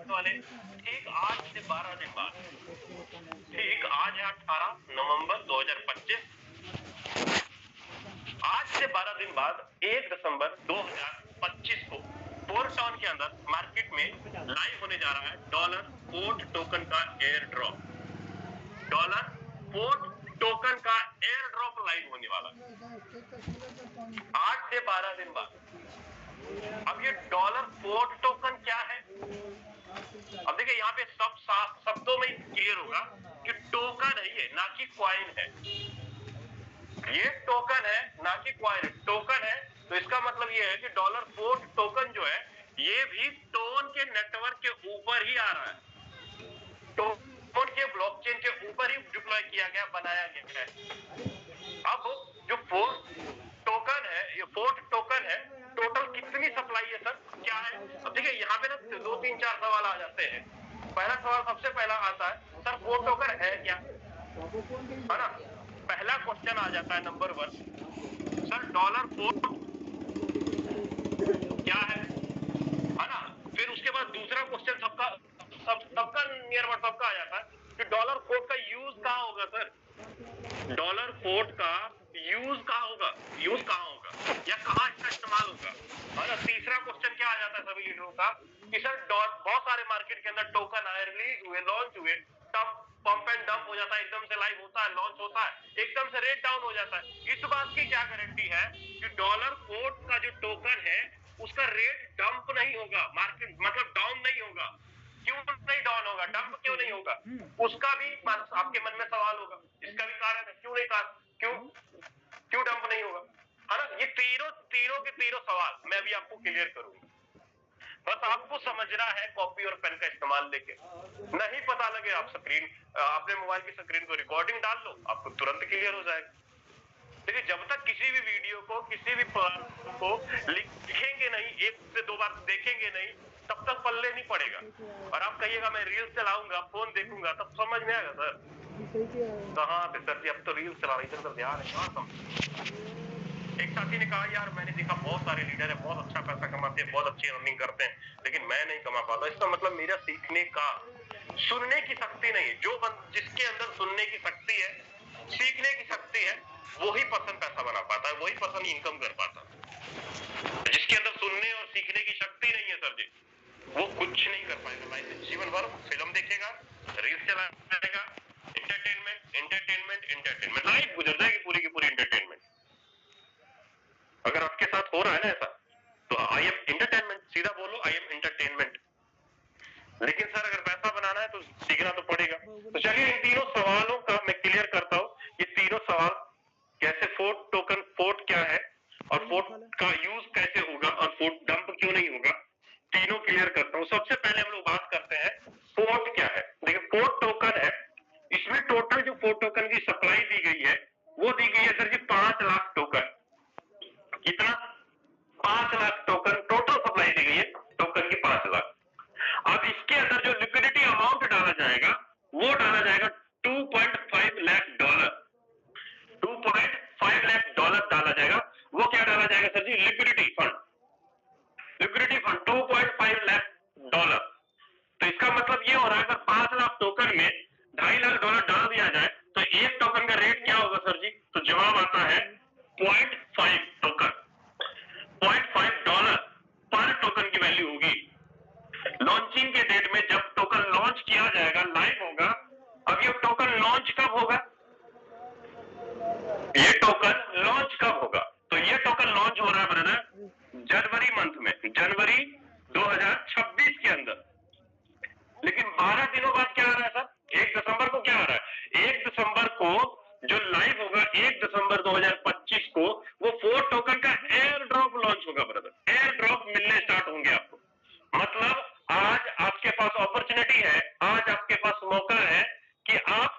वाले ठीक आज से 12 दिन बाद, ठीक आज है 18 नवंबर 2025। आज से 12 दिन बाद 1 दिसंबर 2025 को फोरटॉन के अंदर मार्केट में लाइव होने जा रहा है डॉलर फोर्ट टोकन का air drop. Dollar fort token का एयर ड्रॉप लाइव होने वाला आज से 12 दिन बाद। अब ये डॉलर फोर्ट टोकन क्या है? अब देखिए यहाँ पे सब शब्दों में क्लियर होगा कि टोकन है ये, ना कि क्वाइन है। ये टोकन है ना कि क्वाइन। टोकन है तो इसका मतलब ये है कि डॉलर फोर्ट टोकन जो है ये भी टोन के नेटवर्क के ऊपर ही आ रहा है, टोन के ब्लॉकचेन के ऊपर ही डिप्लॉय किया गया, बनाया गया है। अब जो फोर्ट टोकन है, ये फोर्ट टोकन है, टोटल कितनी सप्लाई है सर, क्या है? अब देखिए यहाँ पे ना 2 3 4 सवाल आ जाते हैं। पहला सवाल सबसे पहला आता है, सर फोर्ट टोकन है क्या, है ना? पहला क्वेश्चन आ जाता है नंबर 1, सर डॉलर फोर्ट क्या है ना? फिर उसके बाद दूसरा क्वेश्चन सबका नियर वर्ड सबका आ जाता है कि डॉलर फोर्ट का यूज कहाँ होगा सर, डॉलर फोर्ट का यूज कहाँ होगा, यूज कहाँ होगा या कहाँ इसका इस्तेमाल होगा, है ना? तीसरा क्वेश्चन क्या आ जाता है सभी लीडरों का कि सर बहुत सारे मार्केट के अंदर टोकन आए, रिलीज हुए, लॉन्च हुए, पंप एंड डंप हो जाता है, एकदम से लाइव होता है, लॉन्च होता है, एकदम से रेट डाउन हो जाता है। इस बात की क्या गारंटी है कि डॉलर फोर्ट का जो टोकन है उसका रेट डंप नहीं होगा, मार्केट मतलब डाउन नहीं होगा? क्यों नहीं डाउन होगा, डंप क्यों नहीं होगा, उसका भी आपके मन में सवाल होगा। इसका भी कारण है, क्यों नहीं, क्यों डंप नहीं होगा, है ना? ये तीनों के तीनों सवाल मैं अभी आपको क्लियर करूंगा। बस आपको समझना है, कॉपी और पेन का इस्तेमाल लेके। नहीं पता लगे आप अपने मोबाइल की स्क्रीन को रिकॉर्डिंग डाल लो, आपको तुरंत क्लियर हो जाएगा। देखिए जब तक किसी भी वीडियो को, किसी भी प्लान को लिखेंगे नहीं, 1 से 2 बार देखेंगे नहीं, तब तक पल्ले नहीं पड़ेगा। और आप कहिएगा मैं रील्स चलाऊंगा, फोन देखूंगा, तब समझ में आएगा सर। कहाँ पे सर जी, अब तो रील्स चला रही, इधर ध्यान है, कहाँ समझ। एक साथी ने कहा यार मैंने देखा बहुत सारे लीडर है, बहुत अच्छा पैसा कमाते हैं, बहुत अच्छी अर्निंग करते हैं, लेकिन मैं नहीं कमा पाता। इसका मतलब मेरा सीखने का, सुनने की शक्ति नहीं है। जिसके अंदर सुनने की शक्ति है, सीखने की शक्ति है, वही पर्सन पैसा बना पाता है, वही पर्सन इनकम कर पाता है। जिसके अंदर सुनने और सीखने की शक्ति नहीं है सर जी, वो कुछ नहीं कर पाएगा लाइफ में। जीवन भर फिल्म देखेगा, रील्स चलाएगा, एंटरटेनमेंट एंटरटेनमेंट एंटरटेनमेंट, लाइफ गुजर जाएगी पूरी की पूरी एंटरटेनमेंट। अगर आपके साथ हो रहा है ना ऐसा, तो आई एम एंटरटेनमेंट, सीधा बोलो आई एम एंटरटेनमेंट। लेकिन सर अगर पैसा बनाना है तो सीखना तो पड़ेगा। तो चलिए इन तीनों सवालों का मैं क्लियर करता हूँ। ये तीनों सवाल, कैसे फोर्ट टोकन, फोर्ट क्या है और फोर्ट का यूज कैसे होगा और फोर्ट डंप क्यों नहीं होगा, तीनों क्लियर करता हूँ। सबसे पहले हम लोग बात करते हैं फोर्ट क्या है। देखिए फोर्ट टोकन है, इसमें टोटल जो फोर्ट टोकन की सप्लाई दी गई है वो दी गई है सर जी 5 लाख टोकन। कितना? 5 लाख टोकन टोटल सप्लाई दी गई है, टोकन की 5 लाख। अब इसके अंदर जो लिक्विडिटी अमाउंट डाला जाएगा वो डाला जाएगा 2.5 लाख डॉलर। 2.5 लाख डॉलर डाला जाएगा। वो क्या डाला जाएगा sir ji? Liquidity fund. Liquidity fund 2.5 lakh dollar. तो इसका मतलब ये हो रहा है अगर 5 लाख टोकन में 2.5 लाख डॉलर डाल दिया जाए तो एक टोकन का रेट क्या होगा सर जी? तो जवाब आता है 0.5 टोकन, 0.5 डॉलर पर टोकन की वैल्यू होगी। लॉन्चिंग के डेट में जब टोकन लॉन्च किया जाएगा, लाइव होगा। अब ये टोकन लॉन्च कब होगा? ये टोकन लॉन्च कब होगा? तो ये टोकन लॉन्च हो रहा है ब्रदर जनवरी मंथ में, जनवरी 2026 के अंदर। लेकिन 12 दिनों बाद क्या आ रहा है सर? 1 दिसंबर को क्या आ रहा है? 1 दिसंबर को जो लाइव होगा, 1 दिसंबर 2025 को वो फोर्ट टोकन का एयर ड्रॉप लॉन्च होगा ब्रदर। एयर ड्रॉप मिलने स्टार्ट होंगे आपको। मतलब आज आपके पास अपॉर्चुनिटी है, आज आपके पास मौका है कि आप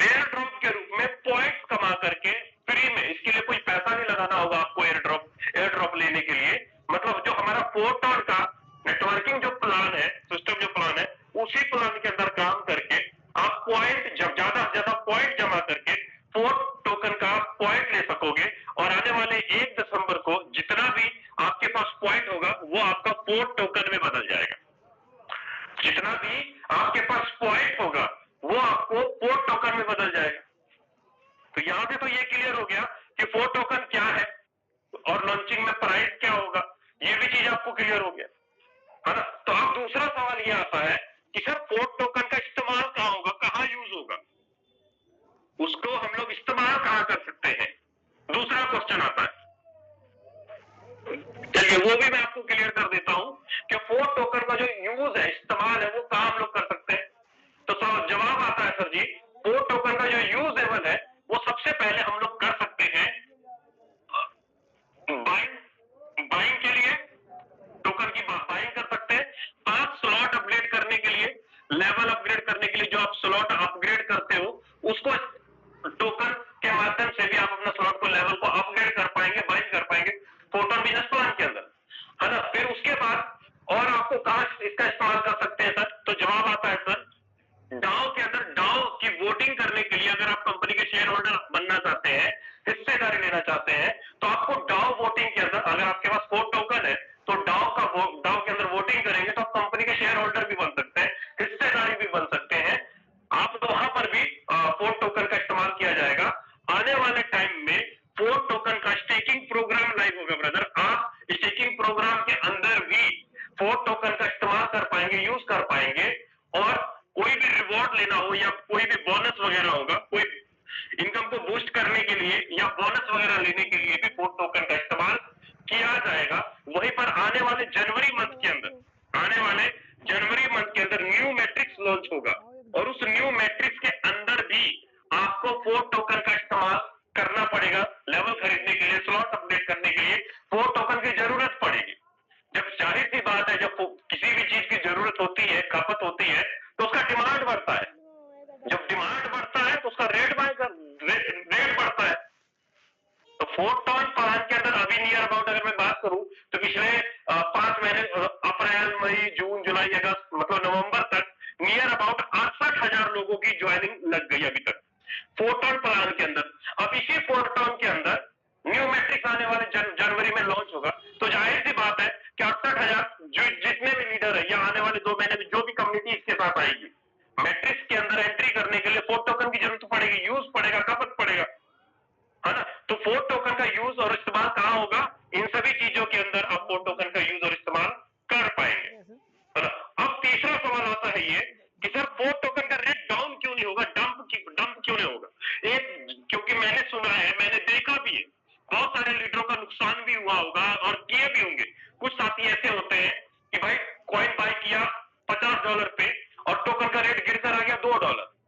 एयर ड्रॉप के रूप में पॉइंट्स कमा करके फ्री में, इसके लिए कोई पैसा नहीं लगाना होगा आपको एयर ड्रॉप लेने के लिए। मतलब जो हमारा फोर्टॉन का नेटवर्किंग जो प्लान है, सिस्टम जो प्लान है, उसी प्लान के अंदर काम करके आप पॉइंट, जब ज्यादा से ज्यादा पॉइंट जमा करके फोर्ट टोकन का पॉइंट ले सकोगे। और आने वाले 1 दिसंबर को जितना भी आपके पास पॉइंट होगा वो आपका फोर्ट टोकन में बदल जाएगा। जितना भी आपके पास पॉइंट होगा वो आपको पोर्ट टोकन में बदल जाएगा। तो यहां से तो ये क्लियर हो गया कि पोर्ट टोकन क्या है और लॉन्चिंग में प्राइस क्या होगा, ये भी चीज आपको क्लियर हो गया है ना। तो अब दूसरा सवाल ये आता है कि सर पोर्ट टोकन का इस्तेमाल कहाँ होगा, कहाँ यूज होगा, उसको हम लोग इस्तेमाल कहाँ कर सकते हैं, दूसरा क्वेश्चन आता है। चलिए वो भी मैं आपको क्लियर कर देता हूं कि पोर्ट टोकन का जो यूज है, इस्तेमाल है, वो कहाँ हम लोग कर सकते हैं। तो जवाब आता है सर जी, पोर्ट टोकन का जो यूजेबल है वो सबसे पहले हम लोग कर सकते हैं बाइंग के लिए, टोकन की बाइंग कर सकते हैं। 5 स्लॉट अपग्रेड करने के लिए, लेवल अपग्रेड करने के लिए जो आप स्लॉट अपग्रेड करते हो उसको टोकन के माध्यम से भी आप अपना स्लॉट को लेवल को अपग्रेड कर पाएंगे, बाइंग कर पाएंगे फोटोन बिजनेस प्लान के अंदर, है ना। फिर उसके बाद और आपको कहां इसका इस्तेमाल कर सकते हैं सर, तो जवाब आता है सर डाओ के अंदर। डाओ की वोटिंग करने के लिए अगर आप कंपनी के शेयर होल्डर बनना चाहते हैं, हिस्सेदारी लेना चाहते हैं, तो आपको डाओ वोटिंग के अंदर, अगर आपके पास पोर्ट टोकन है तो डाओ के अंदर वोटिंग करेंगे तो आप कंपनी के शेयर होल्डर भी बन सकते हैं, हिस्सेदारी भी बन सकते हैं आप। वहां पर भी पोर्ट टोकन का इस्तेमाल किया जाएगा। आने वाले टाइम में पोर्ट टोकन का स्टेकिंग प्रोग्राम लाइव होगा ब्रदर। आप स्टेकिंग प्रोग्राम के अंदर भी पोर्ट टोकन का इस्तेमाल कर पाएंगे, यूज कर पाएंगे, और कोई भी रिवॉर्ड लेना हो या कोई भी बोनस वगैरह होगा, कोई इनकम को बूस्ट करने के लिए या बोनस वगैरह लेने के लिए भी पोर्ट टोकन का इस्तेमाल किया जाएगा। वहीं पर आने वाले जनवरी मंथ के अंदर न्यू मैट्रिक्स लॉन्च होगा, और उस न्यू मैट्रिक्स के अंदर भी आपको पोर्ट टोकन का इस्तेमाल करना पड़ेगा। लेवल खरीदने के लिए, स्लॉट अपडेट करने के लिए पोर्ट टोकन की जरूरत पड़ेगी। जब जाहिर सी बात है, जब किसी भी चीज की जरूरत होती है, खपत होती है, तो उसका डिमांड बढ़ता है। जब डिमांड बढ़ता है तो उसका रेट बढ़ता है। तो फोटोन प्लान के अंदर अभी नियर अबाउट अगर मैं बात करूं तो पिछले 5 महीने, अप्रैल, मई, जून, जुलाई, अगस्त, मतलब नवंबर तक नियर अबाउट 68,000 लोगों की ज्वाइनिंग लग गई अभी तक फोटोन प्लान के अंदर। अब इसी फोटोन के अंदर न्यू मैट्रिक्स आने वाले जनवरी में लॉन्च होगा, तो जाहिर सी बात है कि 68,000 जो जितने भी लीडर है या आने वाले 2 महीने में जो भी कम्युनिटी इसके साथ आएगी, मैट्रिक्स के अंदर एंट्री करने के लिए पोर्ट टोकन की जरूरत पड़ेगी, यूज पड़ेगा, खपत पड़ेगा, है ना। तो पोर्ट टोकन का यूज और इस्तेमाल कहां होगा, इन सभी चीजों के अंदर आप पोर्ट टोकन का यूज और इस्तेमाल कर पाएंगे, है ना। अब तीसरा सवाल आता है ये कि सर पोर्ट टोकन का रेट डाउन क्यों नहीं होगा, डंप क्यों नहीं होगा। क्योंकि मैंने सुना है, मैंने देखा भी है, बहुत सारे लीडरों का नुकसान भी हुआ होगा और किए भी होंगे। कुछ साथी ऐसे होते हैं कि भाई कॉइन बाय किया $50 पे और टोकन का रेट गिरकर आ गया $2,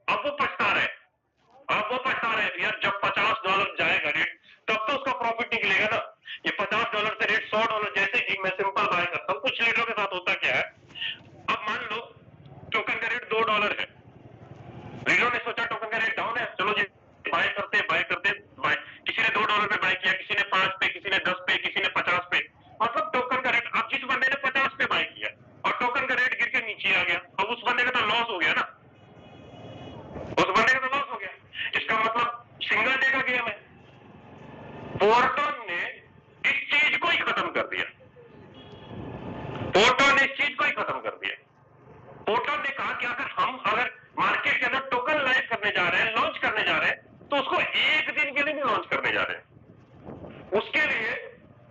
अब वो पछता रहे यार, जब $50 जाएगा रेट तब तो उसका प्रॉफिट निकलेगा ना। ये $50 से रेट $100, जैसे कि मैं सिंपल बाय करता हूँ, कुछ लीडरों के साथ होता क्या है, अब मान लो टोकन का रेट $2 है, लीडरों ने सोचा टोकन का रेट डाउन है, चलो जी बाय करते किसी ने $2 पे बाय किया, किसी ने 5 पे, किसी ने 10 पे, किसी ने 50 पे, मतलब टोकन का रेट, अब जिस बंदे ने 50 पे बाय किया और टोकन का रेट गिर के नीचे आ गया, अब उस बंदे का तो लॉस हो गया ना, इसका मतलब सिंगल डे का गेम है। पोर्टोन ने इस चीज को ही खत्म कर दिया, पोर्टोन ने कहा कि अगर मार्केट के अंदर टोकन लाइव करने जा रहे हैं, लॉन्च करने जा रहे हैं, तो उसको एक दिन के लिए नहीं लॉन्च करने जा रहे हैं। उसके लिए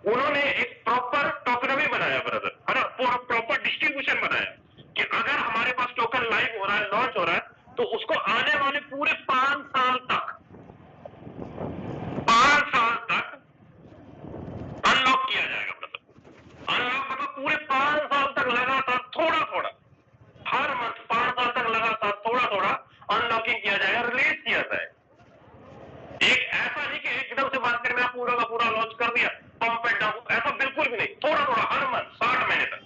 उन्होंने एक प्रॉपर टोकनमी बनाया ब्रदर, है ना, प्रॉपर डिस्ट्रीब्यूशन बनाया कि अगर हमारे पास टोकन लाइव हो रहा है, लॉन्च हो रहा है, तो उसको आने वाले पूरे 5 साल तक अनलॉक किया जाएगा ब्रदर। अनलॉक मतलब पूरे 5 साल तक लगातार थोड़ा हर मंथ 5 साल तक लगातार थोड़ा अनलॉकिंग किया जाएगा, रिलीज किया जाएगा। एक ऐसा नहीं कि एकदम से मार्केट में आप पूरा का पूरा लॉन्च कर दिया, पंप एंड डाउन, ऐसा बिल्कुल भी नहीं, थोड़ा हर मंथ 60 महीने तक,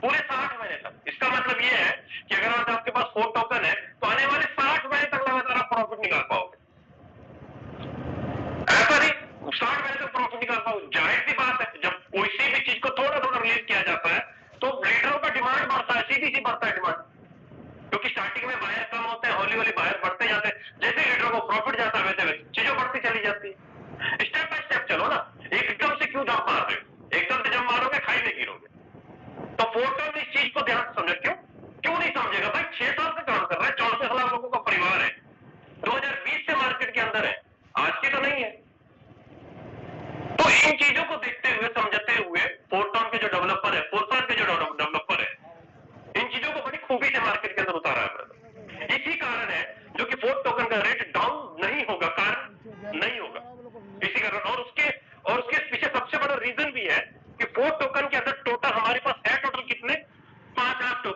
पूरे 60 महीने तक। इसका मतलब यह है कि अगर आज आपके पास पोर्ट टोकन है तो आने वाले 60 महीने तक लगातार आप प्रॉफिट निकाल पाओगे। ऐसा नहीं 60 महीने तक प्रॉफिट निकाल पाओगे। जाहिर सी बात है, जब किसी भी चीज को थोड़ा रिलीज किया जाता है तो लीडरों का डिमांड बढ़ता है, सीधी सी बढ़ता है डिमांड, क्योंकि स्टार्टिंग में बायर कम होते हैं, हौली बायर बढ़ते जाते हैं, जैसे लीडरों को प्रॉफिट जाता है वैसे चीजों बढ़ती चली जाती है। स्टेप बाय स्टेप चलो ना, एकदम से क्यों जंप मार रहे हो, एकदम से जंप मारोगे खाई में गिरोगे। तो पोर्टल ने इस चीज को ध्यान से समझा, क्यों नहीं समझे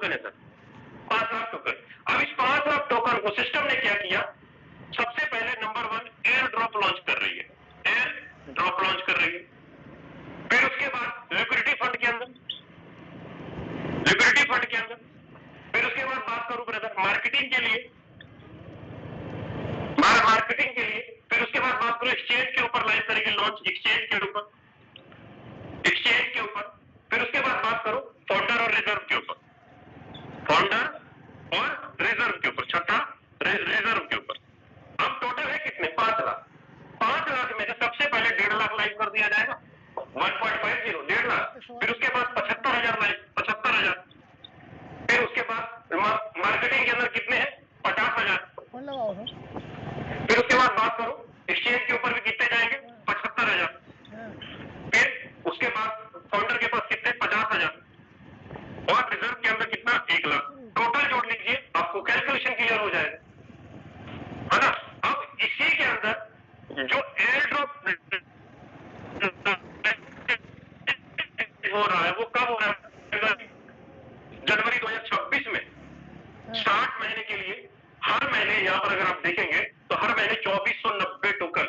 टोकन है सर? 5 लाख टोकन। अब इस 5 लाख टोकन को सिस्टम ने क्या किया, सबसे पहले नंबर 1 एयर ड्रॉप लॉन्च कर रही है, एयर ड्रॉप लॉन्च कर रही है। फिर उसके बाद लिक्विडिटी फंड के अंदर, लिक्विडिटी फंड के अंदर, फिर उसके बाद बात करूं ब्रदर मार्केटिंग के लिए, मार्केटिंग के लिए, फिर उसके बाद बात करूं एक्सचेंज के ऊपर लाइव करेगी लॉन्च, एक्सचेंज के ऊपर, एक्सचेंज के ऊपर, फिर उसके बाद बात करो फाउंडर और रिजर्व के ऊपर, फाउंडर और रिजर्व के ऊपर, छठा रिजर्व के ऊपर। अब टोटल है कितने? 5 लाख। 5 लाख में से सबसे पहले 1.5 लाख लाइव कर दिया जाएगा, 1.50, 1.5 लाख। फिर उसके बाद 75,000 लाइव, 75,000। फिर उसके बाद मार्केटिंग के अंदर कितने हैं? 50,000। फिर उसके बाद बात करो एक्सचेंज के ऊपर भी कितने जाएंगे? 75,000। फिर उसके बाद फाउंडर के पास कितने? 50,000। और रिजर्व के अंदर कितना? 1 लाख। टोटल जोड़ लीजिए, आपको कैलकुलेशन क्लियर हो जाएगा, है ना? अब इसी के अंदर जो एयर ड्रॉप हो रहा है वो कब हो रहा है? जनवरी 2026 में 60 महीने के लिए हर महीने, यहां पर अगर आप देखेंगे तो हर महीने 2490 टोकन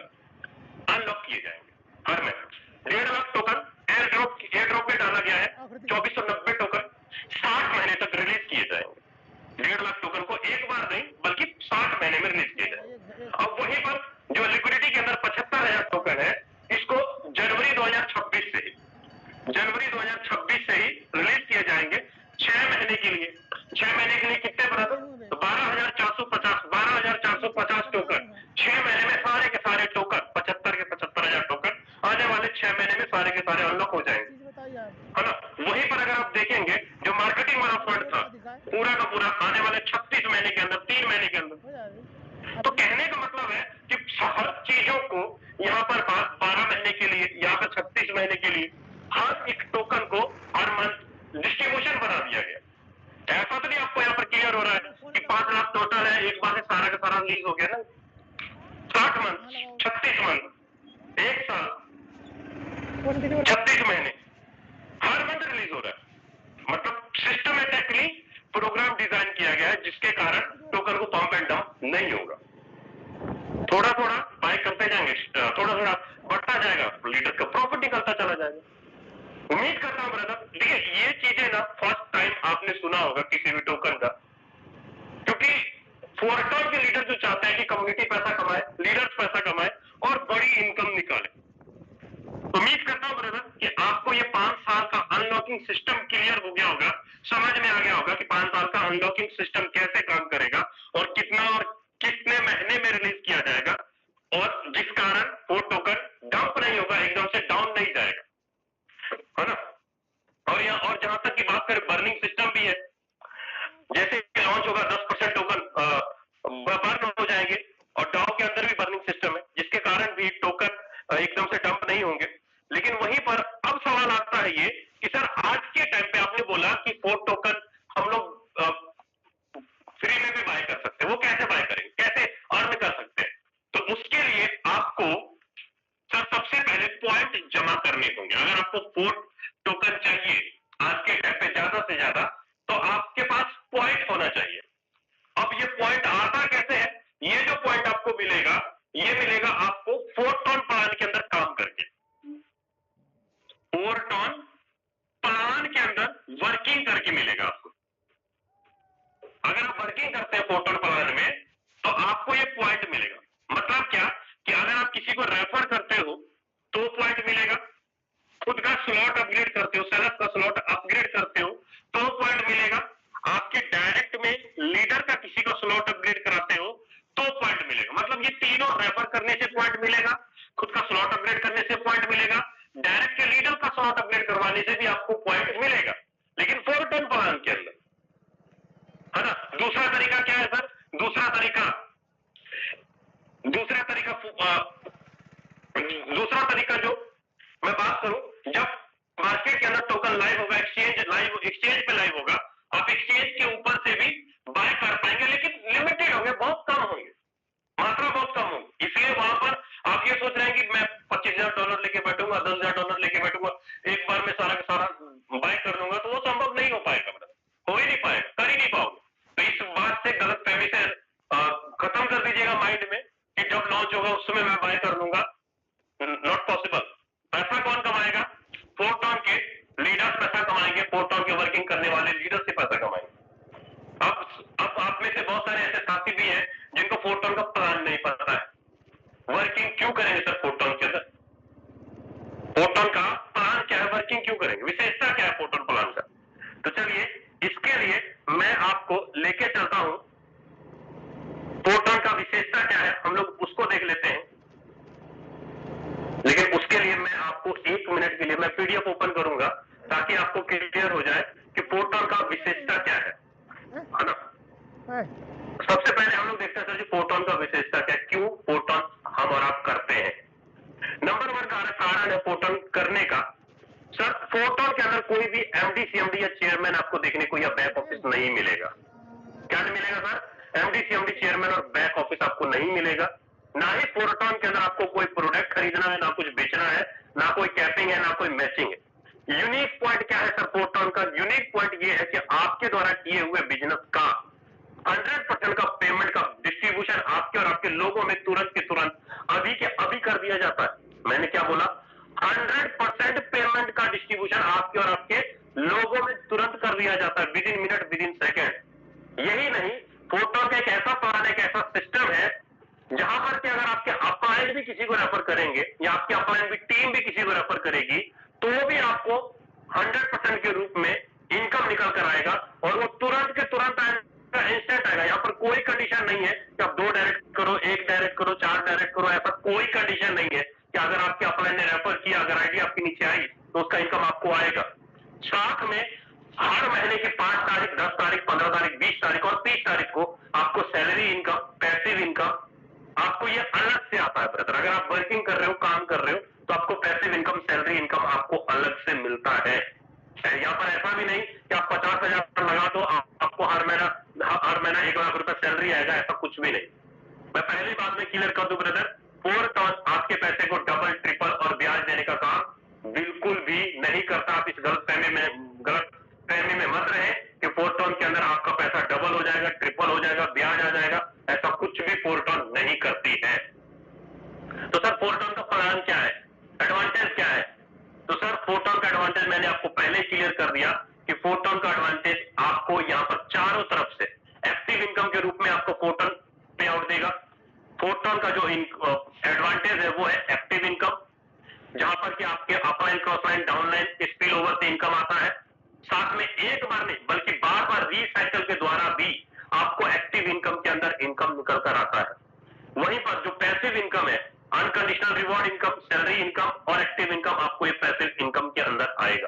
अनलॉक किए जाएंगे हर महीने। 1.5 लाख टोकन एयर ड्रॉप में डाला गया है, 2490 टोकन 60 महीने तक रिलीज किए जाएंगे। 1.5 लाख टोकन को एक बार नहीं बल्कि 60 महीने में रिलीज किए जाएंगे। अब वहीं पर जो लिक्विडिटी के अंदर 75,000 टोकन है, इसको जनवरी 2026 से ही रिलीज किए जाएंगे 6 महीने के लिए। 6 महीने के लिए कितने बराबर? तो 12,450 टोकन 6 महीने में सारे के सारे टोकन, 75 के 75,000 टोकन आने वाले 6 महीने में सारे के सारे अनलॉक हो जाएंगे, है ना? वहीं पर अगर आप देखेंगे जो मार्केटिंग वाला फंड था पूरा का पूरा आने वाले 36 महीने के अंदर, 3 महीने के अंदर। तो कहने का मतलब है कि हर चीजों को यहाँ पर 12 महीने के लिए, यहाँ पर 36 महीने के लिए हर एक टोकन को हर मंथ डिस्ट्रीब्यूशन बना दिया गया। ऐसा तो नहीं आपको यहाँ पर क्लियर हो रहा है कि 5 लाख टोटल है, एक बार से सारा का सारा रिलीज हो गया ना? 60 मंथ, 36 मंथ, 1 साल, 36 महीने, हर मंथ रिलीज हो रहा है। मतलब सिस्टमेटिकली प्रोग्राम डिजाइन किया गया है जिसके कारण टोकन को पंप एंड डाउन नहीं होगा। थोड़ा थोड़ा बाय करते जाएंगे, थोड़ा थोड़ा बढ़ता जाएगा, लीडर का प्रॉफिट निकलता चला जाएगा। उम्मीद करता हूं ब्रदर, देखिए ये चीजें ना फर्स्ट टाइम आपने सुना होगा किसी भी टोकन का, क्योंकि फोरटॉन के लीडर जो चाहते हैं कि कम्युनिटी पैसा कमाए, लीडर्स पैसा कमाए और बड़ी इनकम निकाले। उम्मीद करता हूं ब्रदर कि आपको ये 5 साल का अनलॉकिंग सिस्टम क्लियर हो गया होगा, समझ में आ गया होगा कि 5 साल का अनलॉकिंग सिस्टम कैसे काम करेगा और कितना और कितने महीने में रिलीज किया जाएगा, और जिस कारण वो टोकन डंप नहीं होगा, एकदम से डाउन नहीं जाएगा, है ना? और जहां तक की बात करें बर्निंग सिस्टम भी है, जैसे लॉन्च होगा 10% टोकन बर्न हो जाएंगे, और डाउ के अंदर भी बर्निंग सिस्टम है जिसके कारण भी टोकन एकदम से डंप नहीं होंगे। लेकिन वहीं पर अब सवाल आता है ये कि सर आज के टाइम पे आपने बोला कि 4 टोकन हम लोग फ्री में भी बाय कर सकते हैं, वो कैसे बाय करेंगे, कैसे अर्न कर सकते हैं? तो उसके लिए आपको सर सबसे पहले पॉइंट जमा करने होंगे। अगर आपको 4 टोकन चाहिए आज के टाइम पे ज्यादा से ज्यादा, तो आपके पास पॉइंट होना चाहिए। अब ये पॉइंट आता कैसे है? ये जो पॉइंट आपको मिलेगा, ये मिलेगा आपको फोरटॉन प्लान के अंदर काम करके। फोरटॉन प्लान के अंदर वर्किंग करके मिलेगा आपको। अगर आप वर्किंग करते हैं फोरटॉन प्लान में तो आपको ये पॉइंट मिलेगा। मतलब क्या कि अगर आप किसी को रेफर करते हो तो पॉइंट मिलेगा, खुद का स्लॉट अपग्रेड करते हो, सेल्फ का स्लॉट अपग्रेड करते हो तो पॉइंट मिलेगा, आपके डायरेक्ट में लीडर का किसी को स्लॉट अपग्रेड कराते हो तो पॉइंट मिलेगा। मतलब ये तीनों रेफर करने से पॉइंट मिलेगा, खुद का स्लॉट अपग्रेड करने से पॉइंट मिलेगा, डायरेक्ट के लीडर का स्लॉट अपग्रेड करवाने से भी आपको पॉइंट मिलेगा, लेकिन फोरटॉन प्लान के अंदर, है ना? दूसरा तरीका क्या है सर? दूसरा तरीका जो मैं बात करूं, जब मार्केट के अंदर टोकन लाइव होगा, एक्सचेंज पे लाइव होगा, आप एक्सचेंज के ऊपर से भी बाय कर पाएंगे, लेकिन लिमिटेड होंगे, बहुत कम होंगे, मात्रा बहुत कम होगी। इसलिए वहां पर आप ये सोच रहे हैं कि मैं $25,000 लेके बैठूंगा, $10,000 लेके बैठूंगा, एक बार में सारा का सारा बाय कर दूंगा, तो वो संभव नहीं हो पाएगा, हो ही नहीं पाएगा। होगा उस समय मैं बाय कर लूंगा, नॉट पॉसिबल। पैसा कौन कमाएगा? फोरटॉन के लीडर्स पैसा कमाएंगे, फोरटॉन के वर्किंग करने वाले लीडर्स से पैसा कमाएंगे। अब आप में से बहुत सारे ऐसे साथी भी हैं जिनको फोरटॉन का प्लान नहीं पता है। वर्किंग क्यों करेंगे सर फोरटॉन के अंदर? फोरटॉन का प्लान क्या है, वर्किंग क्यों करेंगे, विशेषता क्या है फोरटॉन प्लान का? तो चलिए इसके लिए मैं आपको लेके चलता हूं, फोरटॉन का विशेषता क्या है हम लोग उसको देख लेते हैं। लेकिन उसके लिए मैं आपको 1 मिनट के लिए मैं पीडीएफ ओपन करूंगा ताकि आपको क्लियर हो जाए कि फोरटॉन का विशेषता क्या है ना। सबसे पहले हम लोग देखते हैं सर जी फोरटॉन का विशेषता क्या है, क्यों फोरटॉन हम और आप करते हैं। नंबर 1 कारण है फोरटॉन करने का, सर फोरटॉन के अंदर कोई भी एमडी सीएमडी या चेयरमैन आपको देखने को या बैक ऑफिस नहीं मिलेगा। क्या नहीं मिलेगा सर? एमडी सीएमडी चेयरमैन और बैक ऑफिस आपको नहीं मिलेगा। ना ही फोरटॉन के अंदर आपको कोई प्रोडक्ट खरीदना है, ना कुछ बेचना है, ना कोई कैपिंग है, ना कोई मैचिंग है। यूनिक पॉइंट क्या है सर फोरटॉन का? यूनिक पॉइंट ये है कि आपके द्वारा किए हुए बिजनेस का 100% का पेमेंट का डिस्ट्रीब्यूशन आपके और आपके लोगों में तुरंत के तुरंत अभी के अभी कर दिया जाता है। मैंने क्या बोला? 100% पेमेंट का डिस्ट्रीब्यूशन आपके और आपके लोगों में तुरंत कर दिया जाता है, with in minute, with in second. यही नहीं, फोरटॉन का एक ऐसा प्लान है, एक ऐसा सिस्टम है जहां पर कि अगर आपके अपलाइन भी किसी को रेफर करेंगे या आपके अपलाइन भी टीम भी किसी को रेफर करेगी तो भी आपको 100% के रूप में इनकम निकल कर आएगा और वो तुरंत के तुरंत आएगा, इंस्टेंट आएगा। यहाँ पर कोई कंडीशन नहीं है कि आप 2 डायरेक्ट करो, 1 डायरेक्ट करो, 4 डायरेक्ट करो, ऐसा कोई कंडीशन नहीं है कि अगर आपके अपलाइन ने रेफर किया, अगर आईडी आपके नीचे आई तो उसका इनकम आपको आएगा। साथ में हर महीने की 5 तारीख, 10 तारीख, 15 तारीख, 20 तारीख और 30 तारीख को आपको सैलरी इनकम, पैसिव इनकम आपको ये अलग से आता है ब्रदर। अगर आप वर्किंग कर रहे हो, काम कर रहे हो तो आपको पैसिव इनकम, सैलरी इनकम आपको अलग से मिलता है। यहाँ पर ऐसा भी नहीं कि आप 50,000 लगा दो आपको हर महीना 1 लाख रुपए सैलरी आएगा, ऐसा कुछ भी नहीं। मैं पहली बात में क्लियर कर दूं ब्रदर, फोरटॉन आपके पैसे को डबल, ट्रिपल और ब्याज देने का काम बिल्कुल भी नहीं करता। आप इस गलतफहमी में मत रहे कि फोरटॉन के अंदर आपका पैसा डबल हो जाएगा, ट्रिपल हो जाएगा, ब्याज आ जाएगा, ऐसा कुछ भी फोरटॉन नहीं करती है। तो सर फोरटॉन का प्लान क्या है, एडवांटेज क्या है? तो सर फोरटॉन का एडवांटेज मैंने आपको पहले क्लियर कर दिया कि फोरटॉन का एडवांटेज आपको यहाँ पर चारों तरफ से एक्टिव इनकम के रूप में आपको फोरटॉन पे आउट देगा। फोरटॉन का जो एडवांटेज है वो है एक्टिव इनकम, जहां पर कि आपके upline, cross line, downline, spill over से इनकम आता है। साथ में एक बार नहीं बल्कि बार बार रीसाइकिल के द्वारा भी आपको एक्टिव इनकम के अंदर इनकम निकल कर आता है। वहीं पर जो पैसिव इनकम है, unconditional reward income, salary income और एक्टिव इनकम, आपको ये पैसिव इनकम के अंदर आएगा।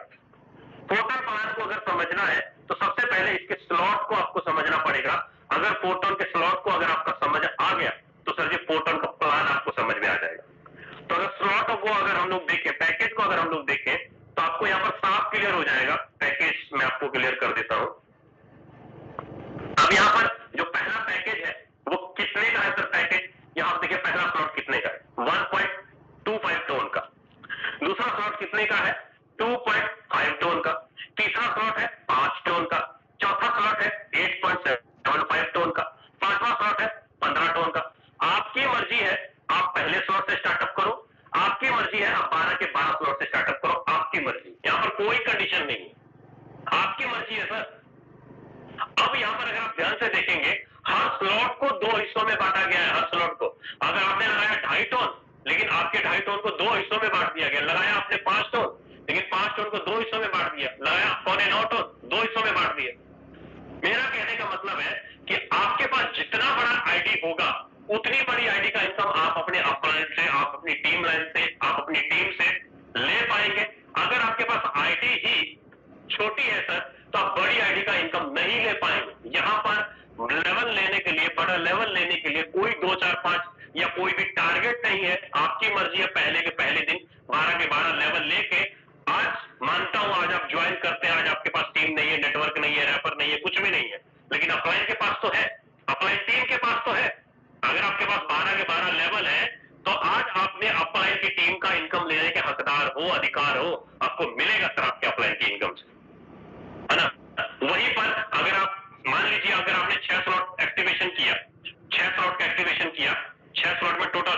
फोरटॉन प्लान को अगर समझना है तो सबसे पहले इसके स्लॉट को आपको समझना पड़ेगा। अगर फोरटॉन के स्लॉट को अगर आपका समझ आ गया तो सर जी फोरटॉन का प्लान आपको समझ में आ जाएगा। तो अगर स्लॉट को अगर हम लोग देखें, पैकेज को अगर हम लोग देखें तो आपको यहाँ पर साफ क्लियर हो जाएगा। पैकेज मैं आपको क्लियर कर देता हूं। अब यहाँ पर जो पहला पैकेज है वो कितने का है सर? पैकेज यहाँ आप देखिए, पहला स्लॉट कितने का है? 1.25 टन का। दूसरा स्लॉट कितने का है? 2.5 टन का। तीसरा स्लॉट है 5 टन का। चौथा स्लॉट है 8.75 टन का। पांचवा स्लॉट है 15 टन का। आपकी मर्जी है, आप पहले स्लॉट से स्टार्टअप करो, आपकी मर्जी है आप 12 के 12 स्लॉट से स्टार्टअप करो, आपकी मर्जी। यहाँ पर कोई कंडीशन नहीं है, आपकी मर्जी है सर। अब यहाँ पर अगर आप ध्यान से देखेंगे, हर स्लॉट को 2 हिस्सों में बांटा गया है। हर स्लॉट को अगर आपने लगाया 2.5 टन, लेकिन आपके 2.5 टन को 2 हिस्सों में बांट दिया गया। लगाया आपने 5 टन, लेकिन 5 टन को 2 हिस्सों में बांट दिया। लगाया 9.25 टन, 2 हिस्सों में बांट दिया। मेरा कहने का मतलब है कि आपके पास जितना बड़ा आईडी होगा उतनी बड़ी आईडी का इनकम आप अपने अपलाइन से, आप अपनी टीम लाइन से, आप अपनी टीम से ले पाएंगे। अगर आपके पास आईडी ही छोटी है सर तो आप बड़ी आईडी का इनकम नहीं ले पाएंगे। यहाँ पर लेवल लेने के लिए, बड़ा लेवल लेने के लिए कोई 2, 4, 5 या कोई भी टारगेट नहीं है। आपकी मर्जी है पहले के पहले दिन 12 के 12 लेवल लेके, आज मानता हूं आज आप ज्वाइन करते हैं, आज आपके पास टीम नहीं है, नेटवर्क नहीं है, रेफर नहीं है, कुछ भी नहीं है, लेकिन अपलाइन के पास तो है, अपलाइन टीम के पास तो है। अगर आपके पास 12 के 12 लेवल है तो आज आपने अपलाइन की टीम का इनकम लेने के हकदार हो, अधिकार हो, आपको मिलेगा सर आपके अपलाइन की इनकम से, है ना। वहीं पर अगर आप मान लीजिए अगर आपने 6 स्लॉट एक्टिवेशन किया, 6 स्लॉट का एक्टिवेशन किया, 6 स्लॉट में टोटल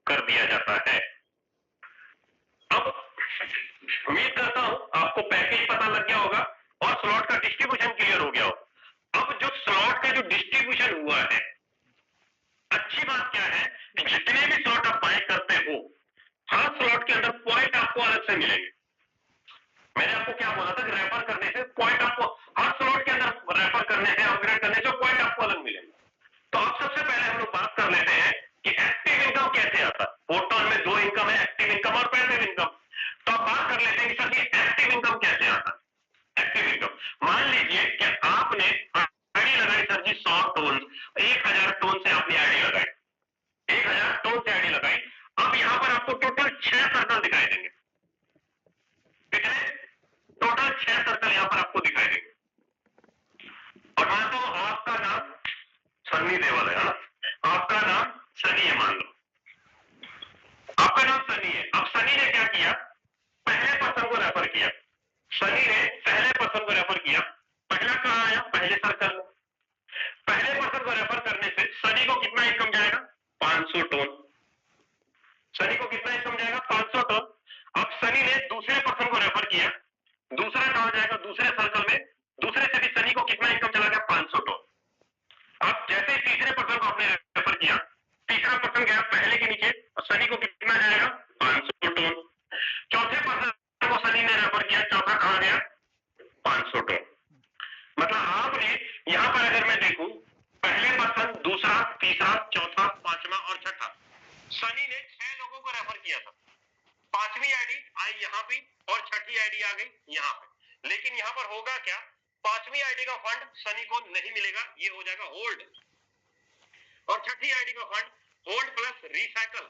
कर दिया जाता है। अब उम्मीद करता हूं आपको पैकेज पता लग गया होगा और स्लॉट का डिस्ट्रीब्यूशन क्लियर हो गया होगा। अब जो स्लॉट का जो डिस्ट्रीब्यूशन हुआ है, अच्छी बात क्या है कि जितने भी स्लॉट आप बाय करते हो, हर स्लॉट के अंदर पॉइंट आपको अलग से मिलेंगे। मैंने आपको क्या बोला था कि रेफर करने से पॉइंट आपको हर स्लॉट के अंदर रेफर करने से, अपग्रेड करने से पॉइंट आपको अलग मिलेंगे। तो अब सबसे पहले हम लोग बात कर लेते हैं कि एक्टिव इनकम कैसे आता है। पोर्टल में दो इनकम है, एक्टिव इनकम और पैसिव इनकम। तो अब बात कर लेते हैं कि सर ये एक्टिव इनकम कैसे आता है। एक्टिव इनकम, मान लीजिए कि आपने आईडी लगाई सर जी 100 टोन, 1000 टोन से आपने आईडी लगाई, 1000 टोन से आईडी लगाई। अब यहां पर आपको टोटल 6 सर्कल दिखाई देंगे। कितने? टोटल 6 सर्कल यहां पर आपको दिखाई देंगे। और मानता हूं आपका नाम सन्नी देवल है ना, आपका नाम सनी है, मान लो आपका नाम सनी है। अब सनी ने क्या किया, पहले पर्सन को रेफर किया। सनी ने पहले पर्सन को रेफर किया, पहला कहां आया, पहले सर्कल में। पहले पर्सन को रेफर करने से सनी को कितना इनकम जाएगा, 500 टोन। सनी को कितना इनकम जाएगा, 500 टोन। अब सनी ने दूसरे पर्सन को रेफर किया, दूसरा कहां जाएगा, दूसरे सर्कल में। दूसरे से भी सनी को कितना इनकम चला गया, 500 टोन। अब जैसे तीसरे पर्सन को आपने रेफर किया, तीसरा पर्सन गया पहले के नीचे, और सनी को कितना जाएगा, 500 टोन। चौथे पर्सन को सनी ने रेफर किया, चौथा कहां गया, 500 टोन। मतलब आपने यहां पर अगर मैं देखूं, पहले पर्सन, दूसरा, तीसरा, चौथा, पांचवा और छठा, सनी ने 6 लोगों को रेफर किया था। पांचवी आईडी आई यहां पे और छठी आईडी आ गई यहां पे। लेकिन यहां पर होगा क्या, पांचवी आईडी का फंड सनी को नहीं मिलेगा, ये हो जाएगा होल्ड। और छठी आईडी का fund hold plus recycle,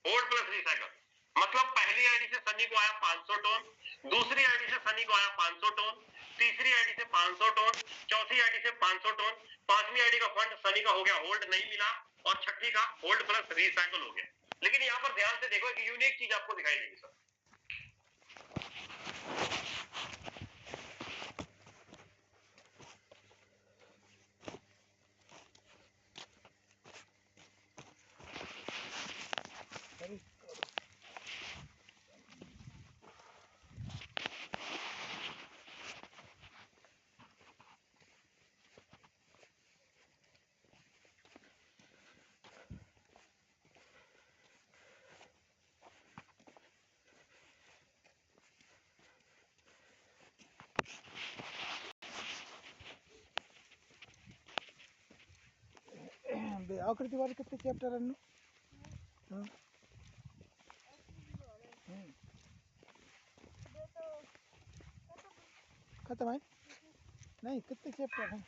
hold plus recycle. मतलब पहली आईडी से सनी को आया 500 टोन, दूसरी आईडी से सनी को आया 500 टोन, तीसरी आईडी से 500 टोन, चौथी आईडी से 500 टोन, पांचवी आईडी का फंड सनी का हो गया होल्ड, नहीं मिला, और छठी का होल्ड प्लस रिसाइकल हो गया। लेकिन यहां पर ध्यान से देखो, एक यूनिक चीज आपको दिखाई देगी सर। आकृति वाले कितने चैप्टर अनु खत्म है नहीं, कितने चैप्टर हैं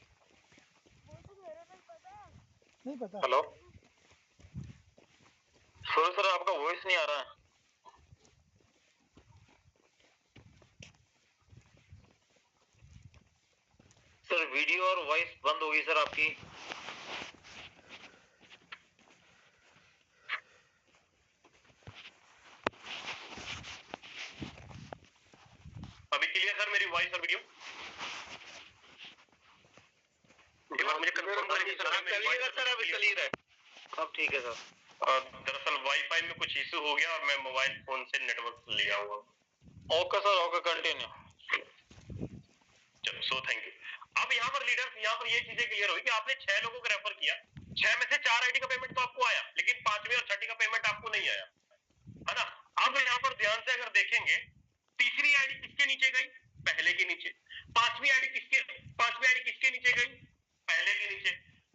नहीं पता। हेलो सर, आपका वॉइस नहीं आ रहा है। सर वीडियो और वॉइस बंद होगी सर आपकी। अभी क्लियर सर मेरी वॉइस और वीडियो? मुझे कंफर्म करिए सर, सर अभी क्लियर है। अब ठीक है सर। दरअसल वाईफाई में कुछ इशू हो गया और मैं मोबाइल फोन से नेटवर्क लिया हुआ। Okay sir, okay continue. चलो, सो थैंक यू। अब यहाँ पर लीडर्स, यहाँ पर ये चीजें क्लियर हुई कि आपने 6 लोगों को रेफर किया, 6 में से 4 आईडी का पेमेंट तो आपको आया, लेकिन 5वीं और छठी का पेमेंट आपको नहीं आया, है ना। अब यहाँ पर ध्यान से अगर देखेंगे, तीसरी आईडी किसके नीचे गई, पहले के नीचे। पांचवी आईडी किसके नीचे गई, पहले के नीचे।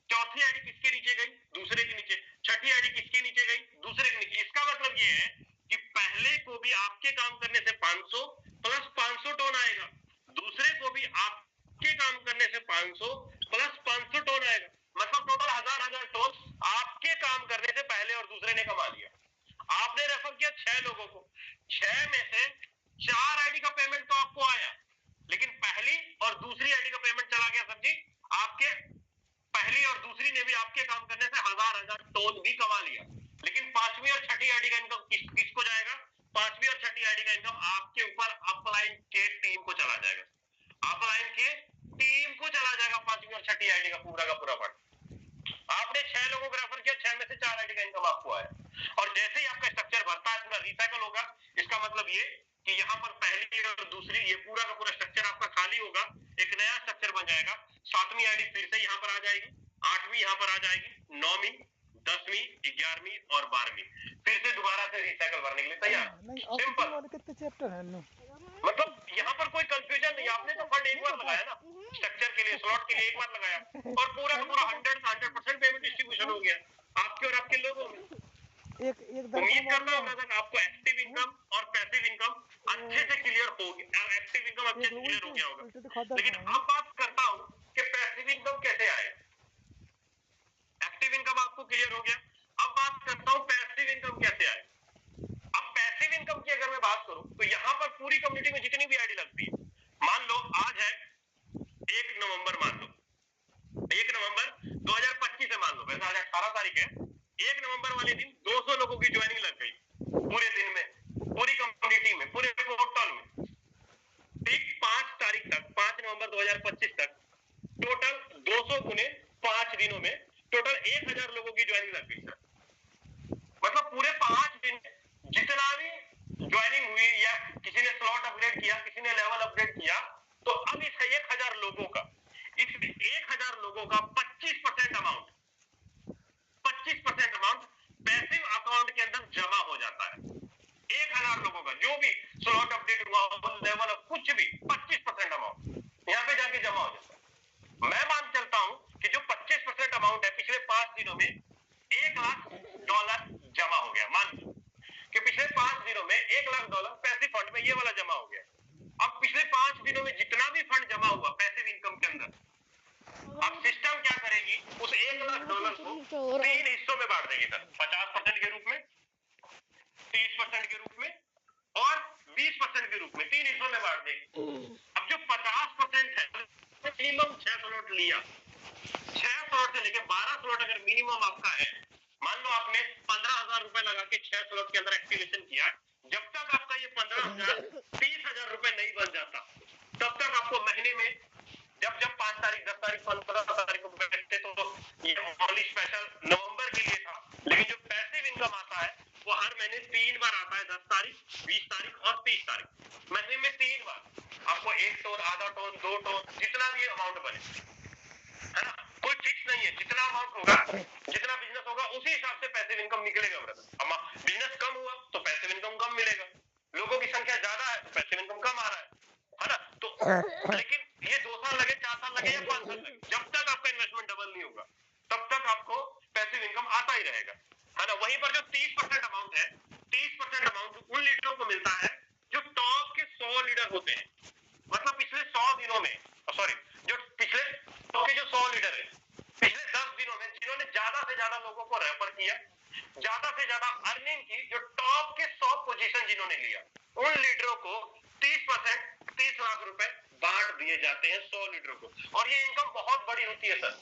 चौथी आईडी किसके नीचे गई, दूसरे के नीचे। छठी आईडी किसके नीचे गई, दूसरे के नीचे। इसका मतलब ये है कि पहले को भी आपके काम करने से 500 प्लस 500 टोन आएगा, दूसरे को भी आपके काम करने से 500 प्लस 500 टोन आएगा। मतलब टोटल 1000 टोन आपके काम करने से पहले और दूसरे ने कमा लिया। आपने रेफर किया 6 लोगों को, 6 में से 4 आईडी का पेमेंट तो आपको आया, लेकिन पहली और दूसरी आईडी का पेमेंट चला गया सर जी आपके। पहली और दूसरी ने भी आपके काम करने से 1000 टोन भी कमा लिया, लेकिन 5वीं और छठी आईडी का इनकम किसको जाएगा, 5वीं और छठी आईडी का इनकम आपके ऊपर अपलाइन के टीम को चला जाएगा, अपलाइन के टीम को चला जाएगा 5वीं और छठी आईडी का पूरा फंड। आपने 6 लोगों को रेफर किया, 6 में से 4 आईडी का इनकम आपको आया। और जैसे ही आपका स्ट्रक्चर भरता है पूरा रिसाइकल होगा, इसका मतलब ये कि यहाँ पर पहली और दूसरी ये पूरा का पूरा स्ट्रक्चर आपका खाली होगा, एक नया स्ट्रक्चर बन जाएगा। 7वीं आईडी फिर से यहाँ पर आ जाएगी, 8वीं यहाँ पर आ जाएगी, 9वीं, 10वीं, 11वीं और 12वीं फिर से दोबारा से रिसाइकल भरने के लिए तैयार। नहीं सिंपल, वाले कितने चैप्टर है नु? मतलब यहाँ पर कोई कंफ्यूजन नहीं। आपने तो फंड एक बार लगाया ना स्ट्रक्चर के लिए, स्लॉट के लिए एक बार लगाया और पूरा का पूरा 100% पेमेंट डिस्ट्रीब्यूशन हो गया आपके और आपके लोगों में। एक उम्मीद करता हूँ ब्रदर आपको एक्टिव इनकम और पैसिव इनकम अच्छे से क्लियर होगी। एक्टिव इनकम अच्छे से क्लियर हो गया होगा, लेकिन अब बात करता हूँ कि पैसिव इनकम कैसे आए। एक्टिव इनकम आपको क्लियर हो गया, अब बात करता हूँ पैसिव इनकम कैसे आए। अब पैसिव इनकम की अगर मैं बात करूं तो यहाँ पर पूरी कम्युनिटी में जितनी भी आईडी लगती है, मान लो आज है 1 नवंबर, मान लो 1 नवंबर 2025 है, मान लो वैसे आज 18 तारीख है, 1 नवंबर वाले दिन 200 लोगों की ज्वाइनिंग लग गई पूरे दिन में, पूरी कम्युनिटी में, पूरे पोर्टल में। ठीक 5 तारीख तक, 5 नवंबर 2025 तक टोटल 200 गुने 5 दिनों में टोटल 1000 लोगों की ज्वाइनिंग लग गई सर। मतलब पूरे 5 दिन जितना भी ज्वाइनिंग हुई या किसी ने स्लॉट अपडेट किया, किसी ने लेवल अपडेट किया, तो अब इस 1000 लोगों का, इस 1000 लोगों का 25% अमाउंट पैसिव अकाउंट के अंदर जमा हो जाता है। 1000 लोगों का जो भी स्लॉट अपडेट हुआ, लेवल कुछ भी, 25% अमाउंट यहाँ पे जाके जमा हो जाता है। मैं मान चलता हूं कि जो 25% अमाउंट है पिछले 5 दिनों में $1,00,000 जमा हो गया। मान लो कि पिछले 5 दिनों में $1,00,000 पैसिव फंड में ये वाला जमा हो गया। अब पिछले 5 दिनों में जितना भी फंड जमा हुआ पैसिव इनकम के अंदर, अब सिस्टम क्या करेगी, उस $1,00,000 को 3 हिस्सों में बांट देगी सर, 50% के रूप में, 30% के रूप में और 20% के रूप में, 3 हिस्सों में बांट देगी। अब जो 50% है, मिनिमम 6 स्लॉट लिया, 6 स्लॉट से लेके 12 स्लॉट अगर मिनिमम आपका है, मान लो आपने 15,000 रुपए लगा के 6 स्लॉट के अंदर एक्टिवेशन किया, जब तक आपका ये 15,000 30,000 रुपए नहीं बन जाता, तब तक आपको महीने में जब 5 तारीख, 10 तारीख, 15 तारीख को बैठते तो ये ओनली स्पेशल नवंबर के लिए था, लेकिन जो पैसिव इनकम आता है वो हर महीने 3 बार आता है, 10 तारीख, 20 तारीख और 30 तारीख, महीने में 3 बार आपको 1 टोन, आधा टोन, 2 टोन, जितना भी अमाउंट बने, है ना, कोई फिक्स नहीं है। जितना अमाउंट होगा, जितना बिजनेस होगा, उसी हिसाब से पैसिव इनकम निकलेगा ब्रदर। बिजनेस कम हुआ तो पैसिव इनकम कम मिलेगा, लोगों की संख्या ज्यादा है तो पैसिव इनकम कम आ रहा है ना। तो लेकिन ये 2 साल लगे, 4 साल लगे या 5 साल लगे, जब तक आपका इन्वेस्टमेंट डबल नहीं होगा तब तक आपको पैसिव इनकम आता ही रहेगा, है ना। वहीं पर जो 30% अमाउंट है, 30% अमाउंट उन लीडरों को मिलता है जो टॉप के 100 लीडर होते हैं। मतलब पिछले 100 दिनों में, सॉरी, जो पिछले के जो 100 लीडर है, पिछले 10 दिनों में जिन्होंने ज्यादा से ज्यादा लोगों को रेफर किया, ज्यादा से ज्यादा अर्निंग की, जो टॉप के 100 पोजीशन जिन्होंने लिया, उन लीडरों को 30%, 30 लाख रुपए बांट दिए जाते हैं 100 लीडरों को। और ये इनकम बहुत बड़ी होती है सर,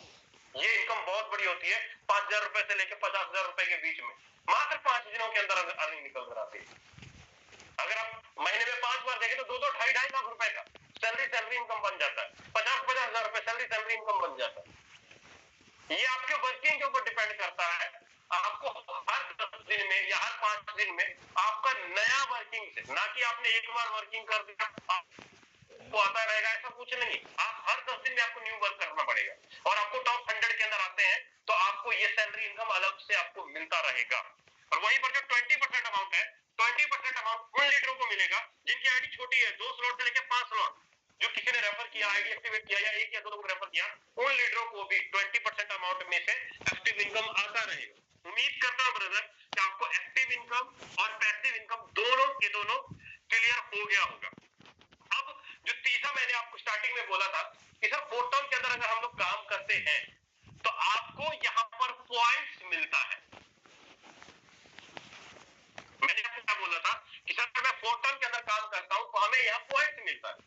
ये इनकम बहुत बड़ी होती है, 5,000 रुपए से लेकर 50,000 रुपए के बीच में, मात्र 5 दिनों के अंदर अर्निंग निकल कर आती है। अगर आप महीने में 5 बार देखें तो 2-2, 2.5 लाख रुपए का सैलरी इनकम बन जाता है, 50,000 रुपए सैलरी इनकम बन जाता है। ये आपके वर्किंग के ऊपर डिपेंड करता है, आपको हर 10 दिन में या हर 5 दिन में आपका नया वर्किंग से, ना कि आपने एक बार वर्किंग कर दिया आपको आता रहेगा, ऐसा कुछ नहीं। आप हर 10 दिन में आपको न्यू वर्क करना पड़ेगा, और आपको टॉप 100 के अंदर आते हैं तो आपको ये सैलरी इनकम अलग से आपको मिलता रहेगा। और वहीं पर जो 20% अमाउंट है, 20% अमाउंट उन लीडरों को मिलेगा जिनकी आईडी छोटी है, 2 स्लॉट से लेकर 5 स्लॉट, जो किसी ने रेफर किया, आईडी एक्टिवेट किया या 1 या 2 लोगों ने रेफर किया, उन लीडरों को भी 20% अमाउंट में से एक्टिव इनकम आता रहेगा। उम्मीद करता हूं ब्रदर कि आपको एक्टिव इनकम और पैसिव इनकम दोनों के दोनों क्लियर हो गया होगा। अब जो तीसरा मैंने आपको स्टार्टिंग में बोला था कि सर पोर्टल के अंदर अगर हम लोग काम करते हैं तो आपको यहाँ पर पॉइंट्स मिलता है। मैंने आपको क्या बोला था कि सर मैं फोरटोन के अंदर काम करता हूं तो हमें यहाँ पॉइंट्स मिलता है।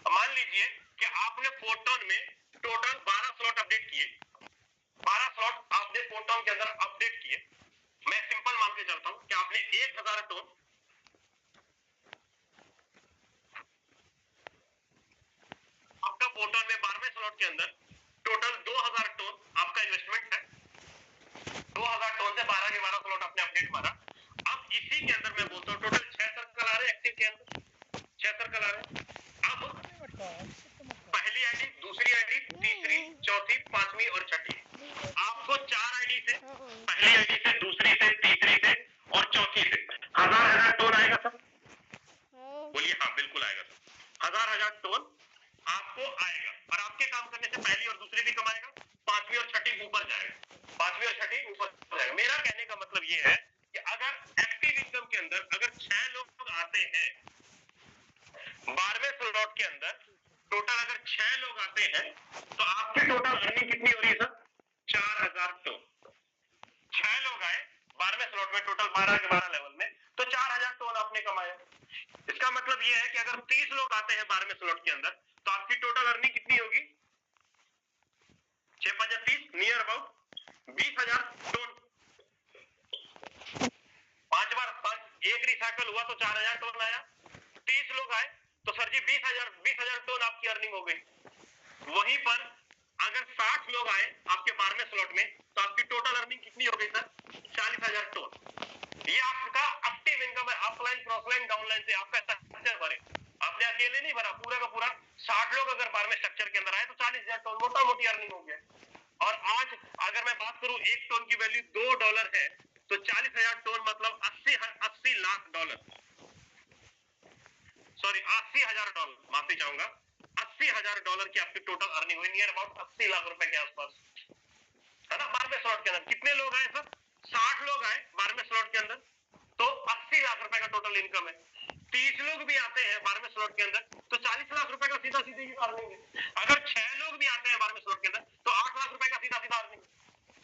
मान लीजिए कि आपने फोरटोन में टोटल 12 स्लॉट अपडेट किए, 12 स्लॉट आपने फोरटोन के अंदर अपडेट किए। मैं सिंपल मान के चलता हूं कि आपने 1000 टोन आपका फोरटोन में 12वें स्लॉट के अंदर टोटल 2000 टोन आपका इन्वेस्टमेंट है। 2000 टोन से 12 के 12 स्लॉट आपने अपडेट मारा। अब इसी के अंदर मैं बोलता हूँ टोटल 6 सर्कल आ रहे एक्टिव के अंदर, 6 सर्कल आ रहे हैं। अब पहली आईडी, दूसरी आईडी, तीसरी, चौथी, पांचवी और छठी, आपको 4 आईडी से, पहली आईडी से, दूसरी से, तीसरी से और चौथी से 1000 टोन आएगा सर। बोलिए हाँ बिल्कुल आएगा सर, 1000 टोन आपको आएगा। और आपके काम करने से पहली और दूसरी भी कमाएगा, पांचवी और छठी ऊपर जाएगा, पांचवी और छठी ऊपर जाएगा। मेरा कहने का मतलब ये है कि अगर एक्टिव इनकम के अंदर अगर 6 लोग आते हैं 12वें स्लॉट के अंदर, टोटल अगर 6 लोग आते हैं तो आपकी टोटल अर्निंग कितनी हो रही है सर? 4000 टोन। 6 लोग आए 12वें स्लॉट में, टोटल 12 के 12 लेवल में, तो 4000 टोन आपने कमाया। इसका मतलब यह है कि अगर 30 लोग आते हैं 12वें स्लॉट के अंदर तो आपकी टोटल अर्निंग कितनी होगी? 6 5 30, नियर अबाउट 20000 टोन। 5 बार 5 एक रिसाइकल हुआ तो 4000 टोन आया। 30 लोग आए तो सर जी 20000 टोन आपकी अर्निंग हो गई। वहीं पर अगर 60 लोग आए आपके 12वें स्लॉट में तो आपकी टोटल अर्निंग कितनी हो गई सर? 40000 टोन। ये आपका एक्टिव इनकम है, अपलाइन, क्रॉसलाइन, डाउनलाइन से आपका स्ट्रक्चर भरे। आपने अकेले नहीं भरा, पूरा का पूरा 60 लोग अगर 12वें स्ट्रक्चर के अंदर आए तो 40000 टोन मोटा मोटी अर्निंग हो गया। और आज अगर मैं बात करूं, एक टोन की वैल्यू $2 है तो 40000 टोन मतलब 80 लाख डॉलर, सॉरी $80,000, माफी चाहूंगा, $80,000 की आपकी टोटल अर्निंग हुई, नियर अबाउट 80 लाख रुपए के आसपास, है ना। 12वें स्लॉट के अंदर कितने लोग आए सर? 60 लोग आए 12वें स्लॉट के अंदर तो 80 लाख रुपए का टोटल इनकम है। 30 लोग भी आते हैं 12वें स्लॉट के अंदर तो 40 लाख रुपए का सीधा सीधे अर्निंग है। अगर 6 लोग भी आते हैं 12वें स्लॉट के अंदर तो 8 लाख रुपए का सीधा सीधा अर्निंग।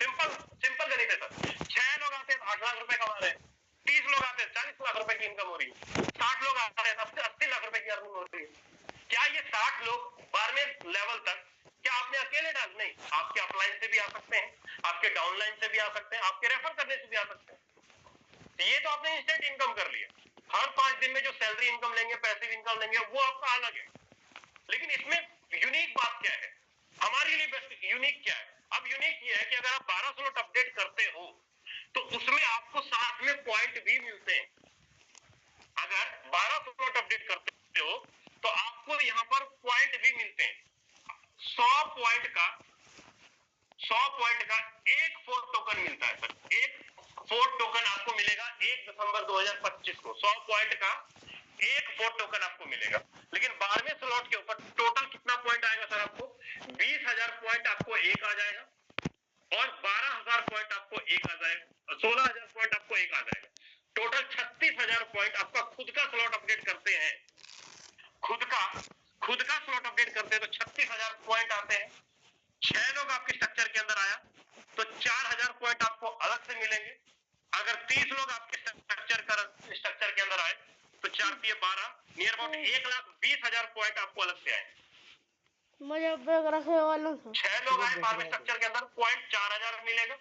सिंपल सिंपल गणित है सर। 6 लोग आते हैं 8 लाख रुपए कमा रहे हैं, 30 लोग आते हैं 40 लाख रुपए की इनकम हो रही है, 60 लोग आ रहे हैं तब से 80 लाख रुपए की अर्निंग हो रही है। क्या ये 60 लोग 12वें लेवल तक क्या आपने अकेले डाल? नहीं, आपके अपलाइन से भी आ सकते हैं, आपके डाउनलाइन से भी आ सकते हैं, आपके रेफर करने से भी आ सकते हैं। ये तो आपने इंस्टेंट इनकम कर लिया। हर 5 दिन में जो सैलरी इनकम लेंगे, पैसिव इनकम लेंगे, वो आपका अलग है। लेकिन इसमें यूनिक बात क्या है? हमारे लिए बेस्ट यूनिक क्या है? अब यूनिक ये है कि अगर आप 12 स्लॉट अपडेट करते हो तो उसमें आपको साथ में पॉइंट भी मिलते हैं। अगर 12 स्लॉट अपडेट करते हो तो आपको यहाँ पर पॉइंट भी मिलते हैं। 100 पॉइंट का एक फोर्थ टोकन मिलता है सर। एक फोर्थ टोकन आपको मिलेगा 1 दिसंबर 2025 को। 100 पॉइंट का एक फोर्थ टोकन आपको मिलेगा। लेकिन 12वें स्लॉट के ऊपर टोटल कितना पॉइंट आएगा सर? आपको 20,000 पॉइंट आपको एक आ जाएगा और 12,000 पॉइंट आपको एक आ जाएगा, 16,000 पॉइंट आपको एक आ जाएगा। टोटल 36,000 पॉइंट आपका खुद का स्लॉट अपडेट करते हैं। खुद का स्लॉट अपडेट करते हैं तो 36,000 पॉइंट आते हैं। 6 लोग आपके स्ट्रक्चर के अंदर आया तो 4,000 पॉइंट आपको अलग से मिलेंगे। अगर 30 लोग आपके स्ट्रक्चर के अंदर आए तो 4 × 12, नियर अबाउट 1,20,000 पॉइंट आपको अलग से आए। मुझे बैग रखे वालों से 6 लोग आए 12वें स्ट्रक्चर के अंदर, पॉइंट 4,000 मिलेगा।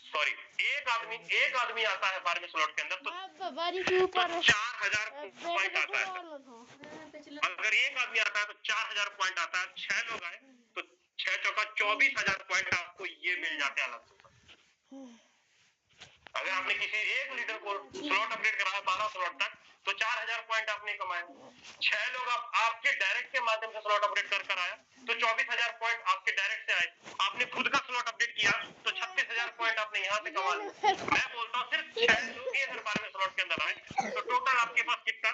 सॉरी, एक आदमी आता है 12वें स्लॉट के अंदर तो बारी के ऊपर 4,000 पॉइंट आता है। अगर एक आदमी आता है तो 4,000 पॉइंट आता है। 6 लोग आए तो 6 चौका 24,000 पॉइंट आपको ये मिल जाते हैं अलग से। अगर आपने किसी एक लीडर को स्लॉट अपडेट कराया 12 स्लॉट तक तो 4,000 पॉइंट आपने कमाए। 6 लोग आपके डायरेक्ट के माध्यम से स्लॉट अपडेट कर आया तो 24,000 पॉइंट आपके डायरेक्ट से आए। आपने खुद का स्लॉट अपडेट किया तो 36,000 पॉइंट आपने यहाँ से कमा लिया। मैं बोलता हूँ सिर्फ 6 लोग ही अगर 12वें स्लॉट के अंदर आए तो टोटल आपके पास कितना?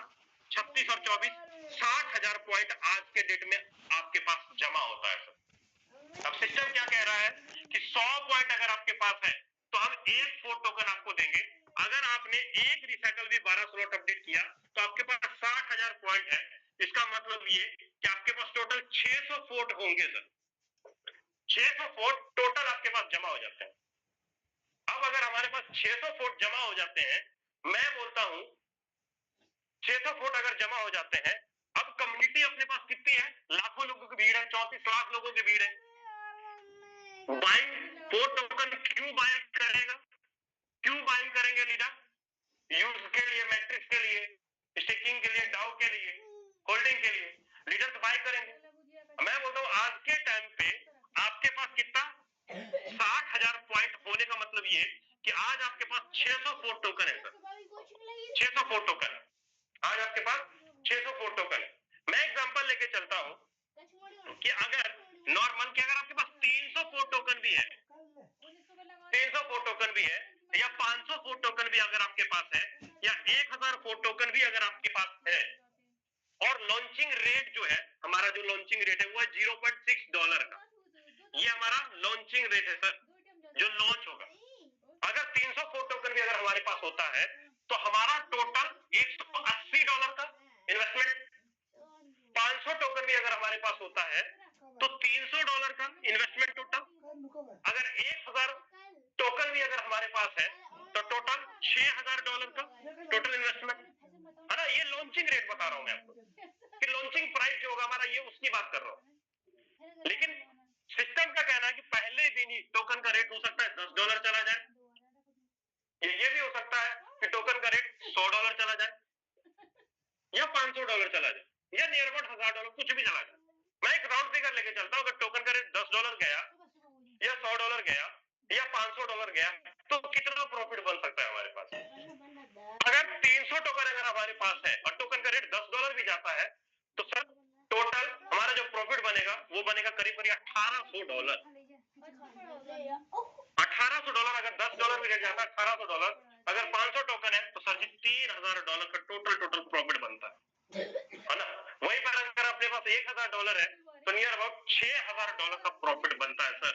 36 और 24, 60,000 पॉइंट आज के डेट में आपके पास जमा होता है सर। अब सिस्टम क्या कह रहा है कि 100 पॉइंट अगर आपके पास है तो हम एक फोर्थ टोकन आपको देंगे। अगर आपने एक रिसाइकल भी 12 स्लॉट अपडेट किया तो आपके पास 60,000 पॉइंट है। इसका मतलब ये कि आपके पास टोटल 600 फोर्ट होंगे सर। 600 फोर्ट टोटल आपके पास जमा हो जाते हैं। अब अगर हमारे पास 600 फोर्ट जमा हो जाते हैं, मैं बोलता हूं 600 फोर्ट अगर जमा हो जाते हैं, अब कम्युनिटी अपने पास कितनी है? लाखों लोगों की भीड़ है, 34 लाख लोगों की भीड़ है। बाइंग फोर्ट टोकन क्यों बाय करेगा? क्यों बाइंग करेंगे लीडर? यूज के लिए, मैट्रिक्स के लिए, स्टेकिंग के लिए, डाउ के लिए, होल्डिंग के लिए लीडर्स बाय करेंगे। मैं बोलता हूँ आज के टाइम पे आपके पास कितना 60,000 पॉइंट होने का मतलब ये कि आज आपके पास 604 टोकन है सर, 604 टोकन। आज आपके पास 604 टोकन है। मैं एग्जांपल लेके चलता हूं कि अगर नॉर्मल कि अगर आपके पास 304 टोकन भी है, 304 टोकन भी है या 504 टोकन भी अगर आपके पास है या 1004 टोकन भी अगर आपके पास है और लॉन्चिंग रेट जो है हमारा, जो लॉन्चिंग रेट है वो है $0.6 का। ये हमारा लॉन्चिंग रेट है सर, जो लॉन्च होगा। अगर 304 टोकन भी अगर हमारे पास होता है तो हमारा टोटल $180 का इन्वेस्टमेंट। 500 टोकन भी अगर हमारे पास होता है तो $300 का इन्वेस्टमेंट टोटल। अगर 1000 टोकन भी अगर हमारे पास है तो टोटल $6000 का टोटल इन्वेस्टमेंट है ना। ये लॉन्चिंग रेट बता रहा हूं मैं आपको कि लॉन्चिंग प्राइस जो होगा हमारा, ये उसकी बात कर रहा हूं। लेकिन सिस्टम का कहना है कि पहले दिन ही टोकन का रेट हो सकता है $10 चला जाए, ये भी हो सकता है कि टोकन का रेट $100 चला जाए या $500 चला जाए या नियर अबाउट $1000, कुछ भी चला जाए। मैं एक राउंड फिगर लेके चलता हूं, अगर टोकन का रेट $10 गया या $100 गया या $500 गया तो कितना प्रॉफिट बन सकता है हमारे पास। अगर 300 टोकन अगर हमारे पास है और टोकन का रेट $10 भी जाता है तो सर टोटल हमारा जो प्रॉफिट बनेगा वो बनेगा करीब करीब $1800। $1800 अगर $10 भी रेट जाता है, $1800। अगर 500 टोकन है तो सर जी $3000 का टोटल प्रॉफिट बनता है ना। वहीं पर अगर अपने पास $1000 है तो नियर अबाउट $6000 का प्रॉफिट बनता है सर।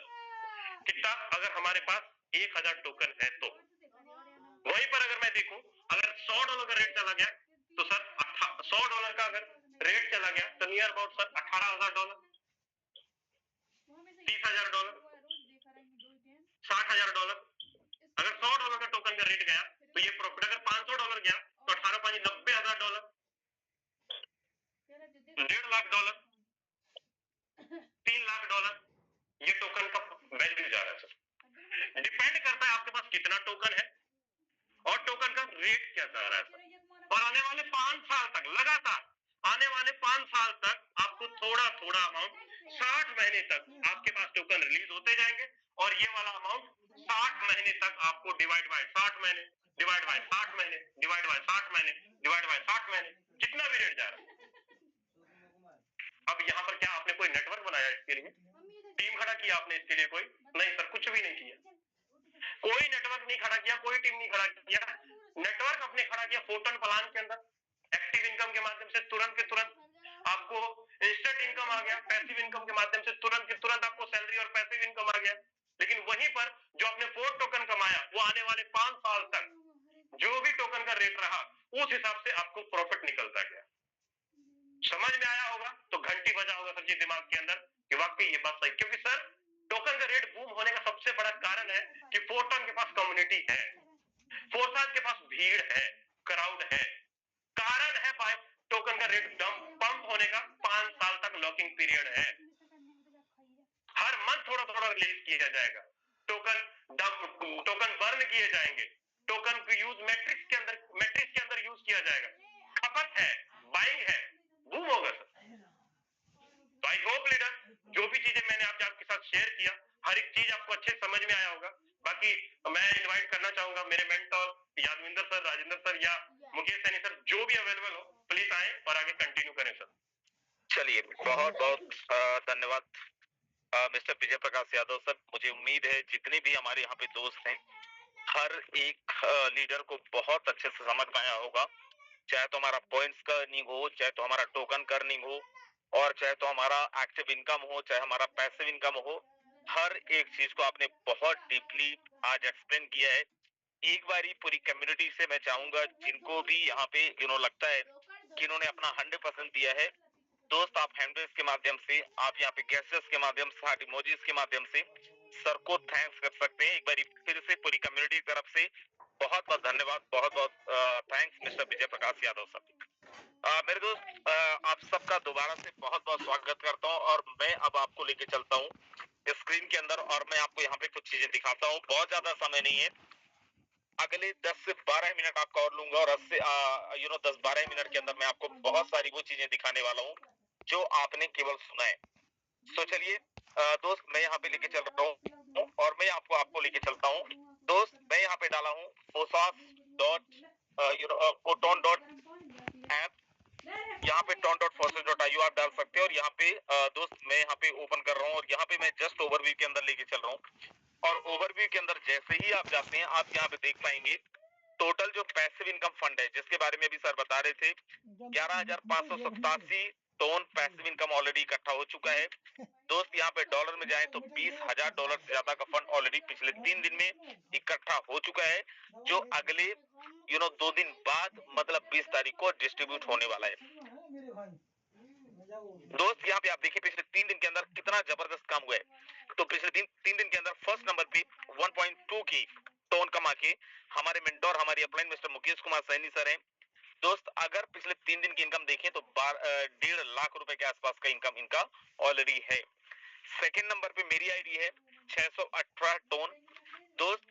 कितना? अगर हमारे पास 1000 टोकन है तो। वहीं पर अगर मैं देखूं, अगर $100 का रेट चला गया तो सर $100 का अगर रेट चला गया तो नियर अबाउट सर $18000, $30000, $60000। अगर $100 का टोकन का रेट गया तो ये प्रॉफिट। अगर $500 गया तो 18 5 $90000, $1.5 लाख, $3 लाख ये टोकन का वैल्यू जा रहा है सर। डिपेंड करता है आपके पास कितना टोकन है और टोकन का रेट क्या जा रहा है सर। और आने वाले 5 साल तक लगातार, आने वाले 5 साल तक आपको थोड़ा थोड़ा अमाउंट 60 महीने तक आपके पास टोकन रिलीज होते जाएंगे और ये वाला अमाउंट 60 महीने तक आपको डिवाइड बाय 60 महीने, डिवाइड बाय 60 महीने, डिवाइड बाय 60 महीने, डिवाइड बाय 60 महीने, जितना भी रेट जा रहा है। अब यहाँ पर क्या आपने कोई नेटवर्क बनाया इसके लिए, टीम खड़ा किया आपने इसके लिए? कोई नहीं सर, कुछ भी नहीं किया। कोई नेटवर्क नहीं खड़ा किया, कोई टीम नहीं खड़ा किया। नेटवर्क आपने खड़ा किया फोटोन प्लान के अंदर। एक्टिव इनकम के माध्यम से तुरंत के तुरंत आपको इंस्टेंट इनकम आ गया, पैसिव इनकम के माध्यम से तुरंत के तुरंत आपको सैलरी और पैसिव इनकम आ गया। लेकिन वहीं पर जो आपने 4 टोकन कमाया वो आने वाले 5 साल तक जो भी टोकन का रेट रहा उस हिसाब से आपको प्रॉफिट निकलता गया। समझ में आया होगा तो घंटी बजा होगा सर जी दिमाग के अंदर कि वाकई ये बात सही। क्योंकि सर टोकन का रेट बूम होने का सबसे बड़ा कारण है कि फोर्टन के पास कम्युनिटी है, फोर्टन के पास भीड़ है, क्राउड है। कारण है बाय टोकन का रेट पंप होने का 5 साल तक लॉकिंग पीरियड है। हर मंथ थोड़ा थोड़ा रिलीज किया जाएगा, टोकन बर्न किए जाएंगे, टोकन को यूज मैट्रिक्स के अंदर यूज किया जाएगा। खपत है, बाइंग है, बूम होगा सर। तो आई होप लीडर जो भी चीजें मैंने आपके साथ शेयर किया हर एक चीज आपको अच्छे समझ में आया होगा। बाकी मैं इनवाइट करना चाहूंगा मेरे mentor Yadvinder sir, Rajendra sir या मुकेश सैनी सर, जो भी अवेलेबल हो प्लीज आए और आगे कंटिन्यू करें सर। चलिए बहुत बहुत धन्यवाद मिस्टर विजय प्रकाश यादव सर। मुझे उम्मीद है जितने भी हमारे यहाँ पे दोस्त हैं हर एक लीडर को बहुत अच्छे से समझ में आया होगा। चाहे तो हमारा पॉइंट्स का अर्निंग हो, चाहे तो हमारा टोकन का अर्निंग हो, और चाहे तो हमारा एक्टिव इनकम हो, चाहे हमारा पैसिव इनकम हो, हर एक चीज को आपने बहुत डीपली आज एक्सप्लेन किया है। एक बारी पूरी कम्युनिटी से मैं चाहूंगा जिनको भी यहाँ पे लगता है कि इन्होंने अपना 100% दिया है, दोस्त आप हैंडल्स के माध्यम से, आप यहाँ पे गेस्टर्स के माध्यम से, हार्ट इमोजीज के माध्यम से सर को थैंक्स कर सकते हैं। एक बार फिर से पूरी कम्युनिटी की तरफ से बहुत बहुत धन्यवाद, बहुत बहुत thanks mister Vijay Prakash Yadav sir. मेरे दोस्त आप सबका दोबारा से बहुत बहुत स्वागत करता हूँ और मैं अब आपको लेके चलता हूँ स्क्रीन के अंदर और मैं आपको यहाँ पे कुछ चीजें दिखाता हूँ। बहुत ज्यादा समय नहीं है, अगले 10 से 12 मिनट आपका और लूंगा और 10-12 मिनट के अंदर मैं आपको बहुत सारी वो चीजें दिखाने वाला हूँ जो आपने केवल सुना है। तो चलिए दोस्त मैं यहाँ पे लेके चल रहा हूँ हूँ और मैं आपको लेके चलता हूँ। दोस्त मैं यहाँ पे डाला हूँ fosos.coton.app, यहाँ पे ton.fosos.io आप डाल सकते हैं और यहाँ पे दोस्त मैं यहाँ पे ओपन कर रहा हूँ और यहाँ पे मैं जस्ट ओवरव्यू के अंदर लेके चल रहा हूँ और ओवरव्यू के अंदर जैसे ही आप जाते हैं आप यहाँ पे देख पाएंगे टोटल जो पैसिव इनकम फंड है जिसके बारे में अभी सर बता रहे थे 11,587 टन पैसिव इनकम ऑलरेडी इकट्ठा हो चुका है। दोस्त यहाँ पे डॉलर में जाए तो $20,000 से ज्यादा का फंड ऑलरेडी पिछले 3 दिन में इकट्ठा हो चुका है जो अगले 2 दिन बाद मतलब 20 तारीख को डिस्ट्रीब्यूट होने वाला है। दोस्त यहाँ पे आप देखिए पिछले 3 दिन के अंदर कितना जबरदस्त काम हुआ है। तो पिछले 3 दिन के अंदर फर्स्ट नंबर पे 1.2 की टोन कमा के हमारे मेंटोर हमारी upline mister Mukesh Kumar Saini sir हैं। दोस्त अगर पिछले 3 दिन की इनकम देखें तो 1.5 लाख रुपए के आसपास का इनकम इनका ऑलरेडी है। सेकेंड नंबर पे मेरी आईडी है 618 टोन। दोस्त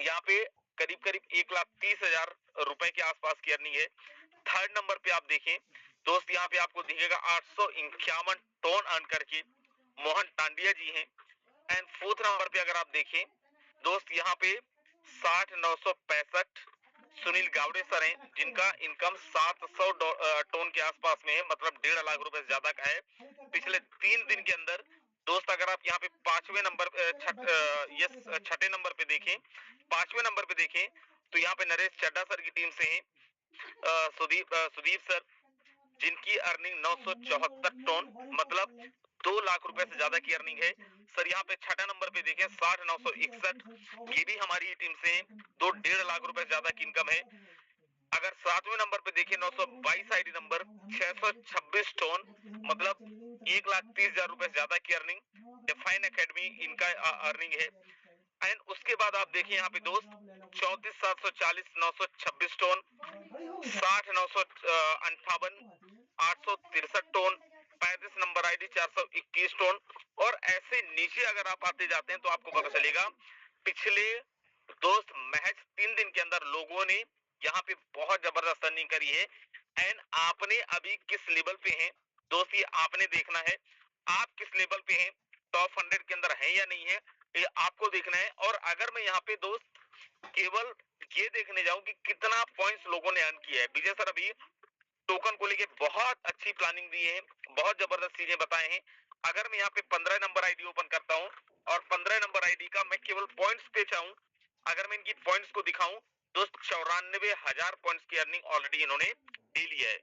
यहाँ पे करीब 1,30,000 रुपए के आसपास की अर्निंग है। थर्ड नंबर पे आप देखें दोस्त यहाँ पे आपको दिखेगा 851 टोन अर्न करके मोहन टांडिया जी हैं। एंड फोर्थ नंबर पे अगर आप देखें दोस्त यहाँ पे 60,965 सुनील गावड़े सर हैं जिनका इनकम 700 टोन के आसपास में है मतलब 1.5 लाख रुपए से ज्यादा का है पिछले 3 दिन के अंदर। दोस्त अगर आप यहाँ पे छठे नंबर पे देखें 5वें नंबर पे देखें तो यहाँ पे नरेश चड्डा सर की टीम से हैं सुदीप सर जिनकी अर्निंग 974 टन मतलब 2 लाख रुपए से ज्यादा की अर्निंग है। सर यहाँ पे छठा नंबर पे देखें 60,961 ये भी हमारी टीम से हैं 1.5 लाख रुपए से ज्यादा की इनकम है। अगर 7वें नंबर पे देखें 922 आईडी नंबर 626 टन मतलब 1,30,000 रुपए से ज्यादा की अर्निंग डिफाइन एकेडमी इनका अर्निंग है। एंड उसके बाद आप देखिए यहाँ पे दोस्त 34,740 926 टन 60,958 863 टन 35 नंबर आईडी 421 टन और ऐसे नीचे अगर आप आते जाते हैं तो आपको पता चलेगा पिछले दोस्त महज 3 दिन के अंदर लोगों ने यहाँ पे बहुत जबरदस्त अर्निंग करी है। एंड आपने अभी किस लेवल पे हैं दोस्त ये आपने देखना है। आप किस लेवल पे हैं टॉप 100 के अंदर है या नहीं है ये आपको देखना है। और अगर मैं यहाँ पे दोस्त केवल ये देखने जाऊं कि कितना पॉइंट्स लोगों ने अर्न किया है। विजय सर अभी टोकन को लेके बहुत अच्छी प्लानिंग दी है बहुत जबरदस्त चीजें बताए हैं। अगर मैं यहाँ पे 15 नंबर आईडी ओपन करता हूँ और 15 नंबर आईडी का मैं केवल पॉइंट्स पे चाहूँ अगर मैं इनकी पॉइंट्स को दिखाऊं दोस्त 94,000 पॉइंट्स की अर्निंग ऑलरेडी इन्होंने ले लिया है।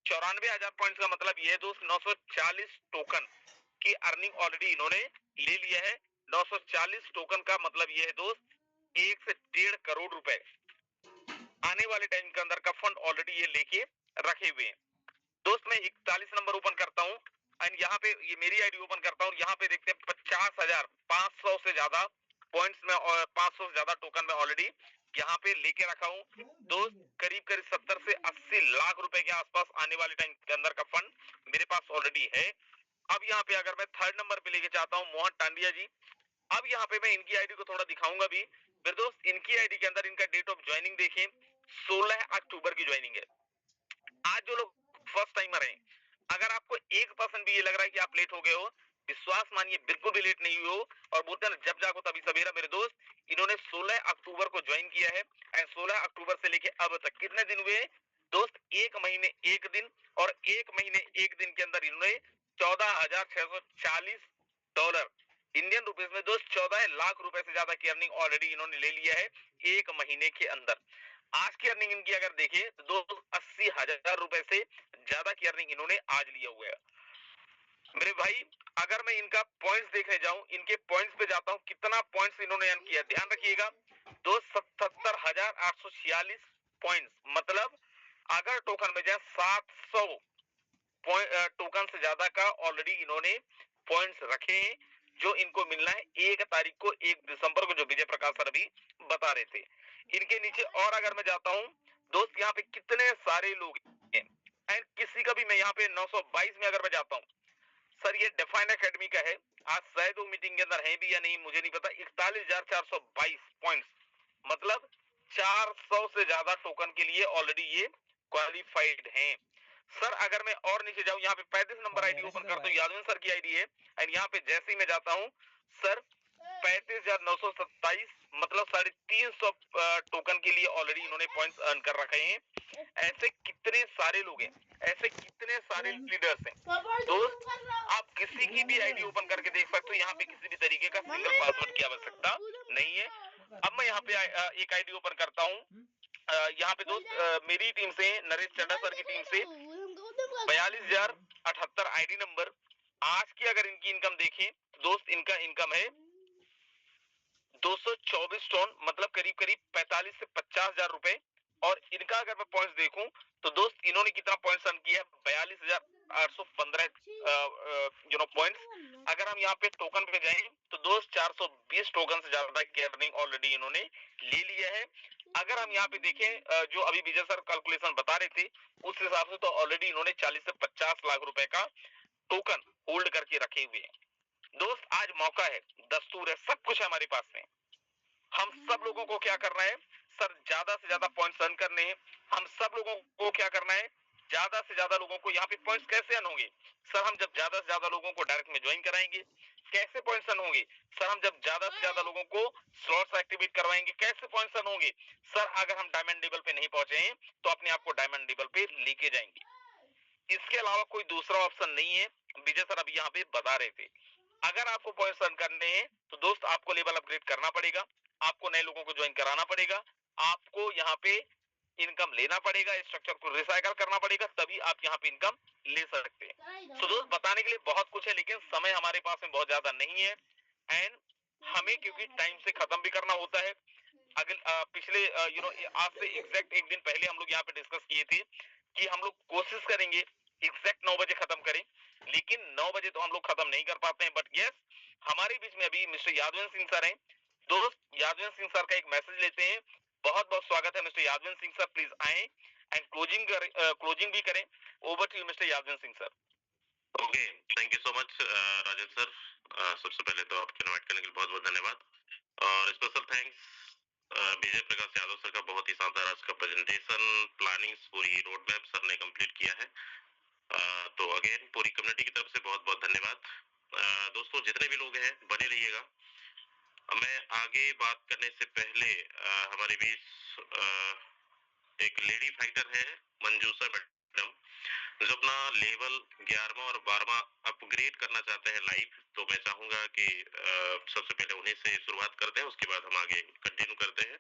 94,000 पॉइंट्स का मतलब ये है दोस्त 940 टोकन की अर्निंग ऑलरेडी इन्होंने ले लिया है। 940 टोकन का मतलब ये है दोस्त 1 से 1.5 करोड़ रुपए आने वाले टाइम के अंदर का फंड ऑलरेडी ये लेके रखे हुए हैं। दोस्त मैं 41 नंबर ओपन करता हूँ एंड यहाँ पे ये मेरी आईडी ओपन करता हूँ यहाँ पे देखते हैं 50,500 से ज्यादा पॉइंट्स में और 500 से ज्यादा टोकन में ऑलरेडी यहाँ पे लेके रखा हूँ। दोस्त करीब 70 से 80 लाख रुपए के आसपास आने वाले टाइम के अंदर का फंड मेरे पास ऑलरेडी है। अब यहाँ पे अगर मैं थर्ड नंबर पे लेके चाहता हूँ मोहन टांडिया जी। अब यहाँ पे मैं इनकी आईडी को थोड़ा दिखाऊंगा भी फिर दोस्त इनकी आईडी के अंदर इनका डेट ऑफ ज्वाइनिंग देखें 16 अक्टूबर की ज्वाइनिंग है। आज जो लोग फर्स्ट टाइमर हैं अगर आपको 1% भी ये लग रहा है कि आप लेट हो गए हो विश्वास मानिए बिल्कुल भी लेट नहीं हुए हो और बोलते हैं जब जागो तभी सवेरा। मेरे दोस्त इन्होंने 16 अक्टूबर को ज्वाइन किया है एंड 16 अक्टूबर से लेके अब तक कितने दिन हुए दोस्त 1 महीने 1 दिन और 1 महीने 1 दिन के अंदर इन्होंने $14,640 इंडियन रुपीस में दोस्त 14 लाख रुपए से ज्यादा की अर्निंग ऑलरेडी इन्होंने ले लिया है 1 महीने के अंदर। आज की अर्निंग इनकी अगर देखें तो दोस्त 80,000 रुपए से ज्यादा की अर्निंग इन्होंने आज लिया हुआ है। मेरे भाई अगर मैं इनका पॉइंट्स देखने जाऊं इनके पॉइंट्स पे जाता हूं कितना पॉइंट्स इन्होंने अर्न किया ध्यान रखिएगा दोस्त 77,846 पॉइंट्स मतलब अगर टोकन में जाए 700 टोकन से ज्यादा का ऑलरेडी इन्होंने पॉइंट्स रखे हैं जो इनको मिलना है 1 तारीख को 1 दिसंबर को जो विजय प्रकाश सर अभी बता रहे थे। इनके नीचे और अगर मैं जाता हूं दोस्त यहाँ पे कितने सारे लोग हैं एंड किसी का भी मैं यहाँ पे 922 में अगर मैं जाता हूँ सर ये डिफाइन एकेडमी का है। आज शायद वो मीटिंग के अंदर है भी या नहीं मुझे नहीं पता। 41,422 पॉइंट्स मतलब 400 से ज्यादा टोकन के लिए ऑलरेडी ये क्वालिफाइड हैं। सर अगर मैं और नीचे जाऊं यहाँ पे 35 नंबर आईडी ओपन करता हूँ यादव सर की आईडी है एंड यहाँ पे जैसे ही मैं जाता हूँ सर 35,927 मतलब 350 टोकन के लिए ऑलरेडी इन्होंने पॉइंट्स अर्न कर रखे हैं। ऐसे कितने सारे लोग हैं, ऐसे कितने सारे लीडर्स हैं दोस्त। आप किसी की भी आईडी ओपन करके देख सकते हो, यहाँ पे किसी भी तरीके का सिंगल पासवर्ड की आवश्यकता नहीं है। अब मैं यहाँ पे एक आईडी ओपन करता हूँ। यहाँ पे दोस्त मेरी टीम से, नरेश चड्डा सर की टीम से 42,078 आईडी नंबर। आज की अगर इनकी इनकम देखें दोस्त, इनका इनकम है 224 टन, मतलब करीब करीब 45 से 50,000 रुपए। और इनका अगर मैं पॉइंट्स देखूं तो दोस्त इन्होंने कितना पॉइंट्स अर्न किया है, 42,815 पॉइंट्स। अगर हम यहाँ पे टोकन पे जाएं तो दोस्त 420 टोकन से ज्यादा की अर्निंग ऑलरेडी इन्होंने ले लिया है। अगर हम यहाँ पे देखें जो अभी विजय सर कैलकुलेशन बता रहे थे उस हिसाब से तो ऑलरेडी इन्होंने 40 से 50 लाख रुपए का टोकन होल्ड करके रखे हुए हैं। दोस्त आज मौका है, दस्तूर है, सब कुछ हमारे पास में। हम सब लोगों को क्या करना है सर, ज्यादा से ज्यादा पॉइंट्स अर्न करने हैं। हम सब लोगों को क्या करना है, ज्यादा से ज्यादा लोगों को यहाँ पे पॉइंट्स कैसे अर्न होंगे सर, हम जब ज्यादा से ज्यादा लोगों को डायरेक्ट में ज्वाइन कराएंगे। कैसे पॉइंट्स अर्न होंगे सर, हम जब ज्यादा से ज्यादा लोगों को स्लॉट्स एक्टिवेट करवाएंगे। कैसे पॉइंट्स अर्न होंगे सर, अगर हम डायमंड लेवल पे नहीं पहुंचे हैं तो अपने आप को डायमंड लेवल पे लेके जाएंगे। इसके अलावा कोई दूसरा ऑप्शन नहीं है। विजय सर अभी यहाँ पे बता रहे थे, अगर आपको पॉइंट्स अर्न करने हैं तो दोस्त आपको लेवल अपग्रेड करना पड़ेगा, आपको नए लोगों को ज्वाइन कराना पड़ेगा, आपको यहाँ पे इनकम लेना पड़ेगा, स्ट्रक्चर को रिसाइकल करना पड़ेगा, तभी आप यहाँ पे इनकम ले सकते हैं। तो दोस्त बताने के लिए बहुत कुछ है, लेकिन समय हमारे पास में बहुत ज्यादा नहीं है। एंड हमें क्योंकि टाइम से खत्म भी करना होता है। पिछले आज से एग्जैक्ट एक दिन पहले हम लोग यहाँ पे डिस्कस किए थे कि हम लोग कोशिश करेंगे एग्जैक्ट 9 बजे खत्म करें, लेकिन 9 बजे तो हम लोग खत्म नहीं कर पाते हैं। बट यस, हमारे बीच में अभी मिस्टर यादवेंद्र सिंह सर हैं। दोस्त यादवेंद्र सिंह सर का एक मैसेज लेते हैं। बहुत बहुत स्वागत है mister Yadvendra Singh sir, please आए एंड क्लोजिंग भी करें। Over to you mister Yadvendra Singh sir. Okay, thank you so much Rajan sir. सबसे पहले तो आपको इनवाइट करने के लिए बहुत बहुत धन्यवाद और special thanks Vijay Prakash Yadav sir का। बहुत ही शानदार आज का प्रेजेंटेशन, प्लानिंग, पूरी रोड मैप सर ने कंप्लीट किया है। तो अगेन पूरी कम्युनिटी की तरफ से बहुत बहुत धन्यवाद। दोस्तों जितने भी लोग हैं बने रहिएगा। मैं आगे बात करने से पहले हमारे बीच एक लेडी फाइटर है मंजूषा मैडम, जो अपना लेवल 11वां और 12वां अपग्रेड करना चाहते हैं लाइव। तो मैं चाहूंगा कि सबसे पहले उन्हीं से शुरुआत करते हैं, उसके बाद हम आगे कंटिन्यू करते हैं।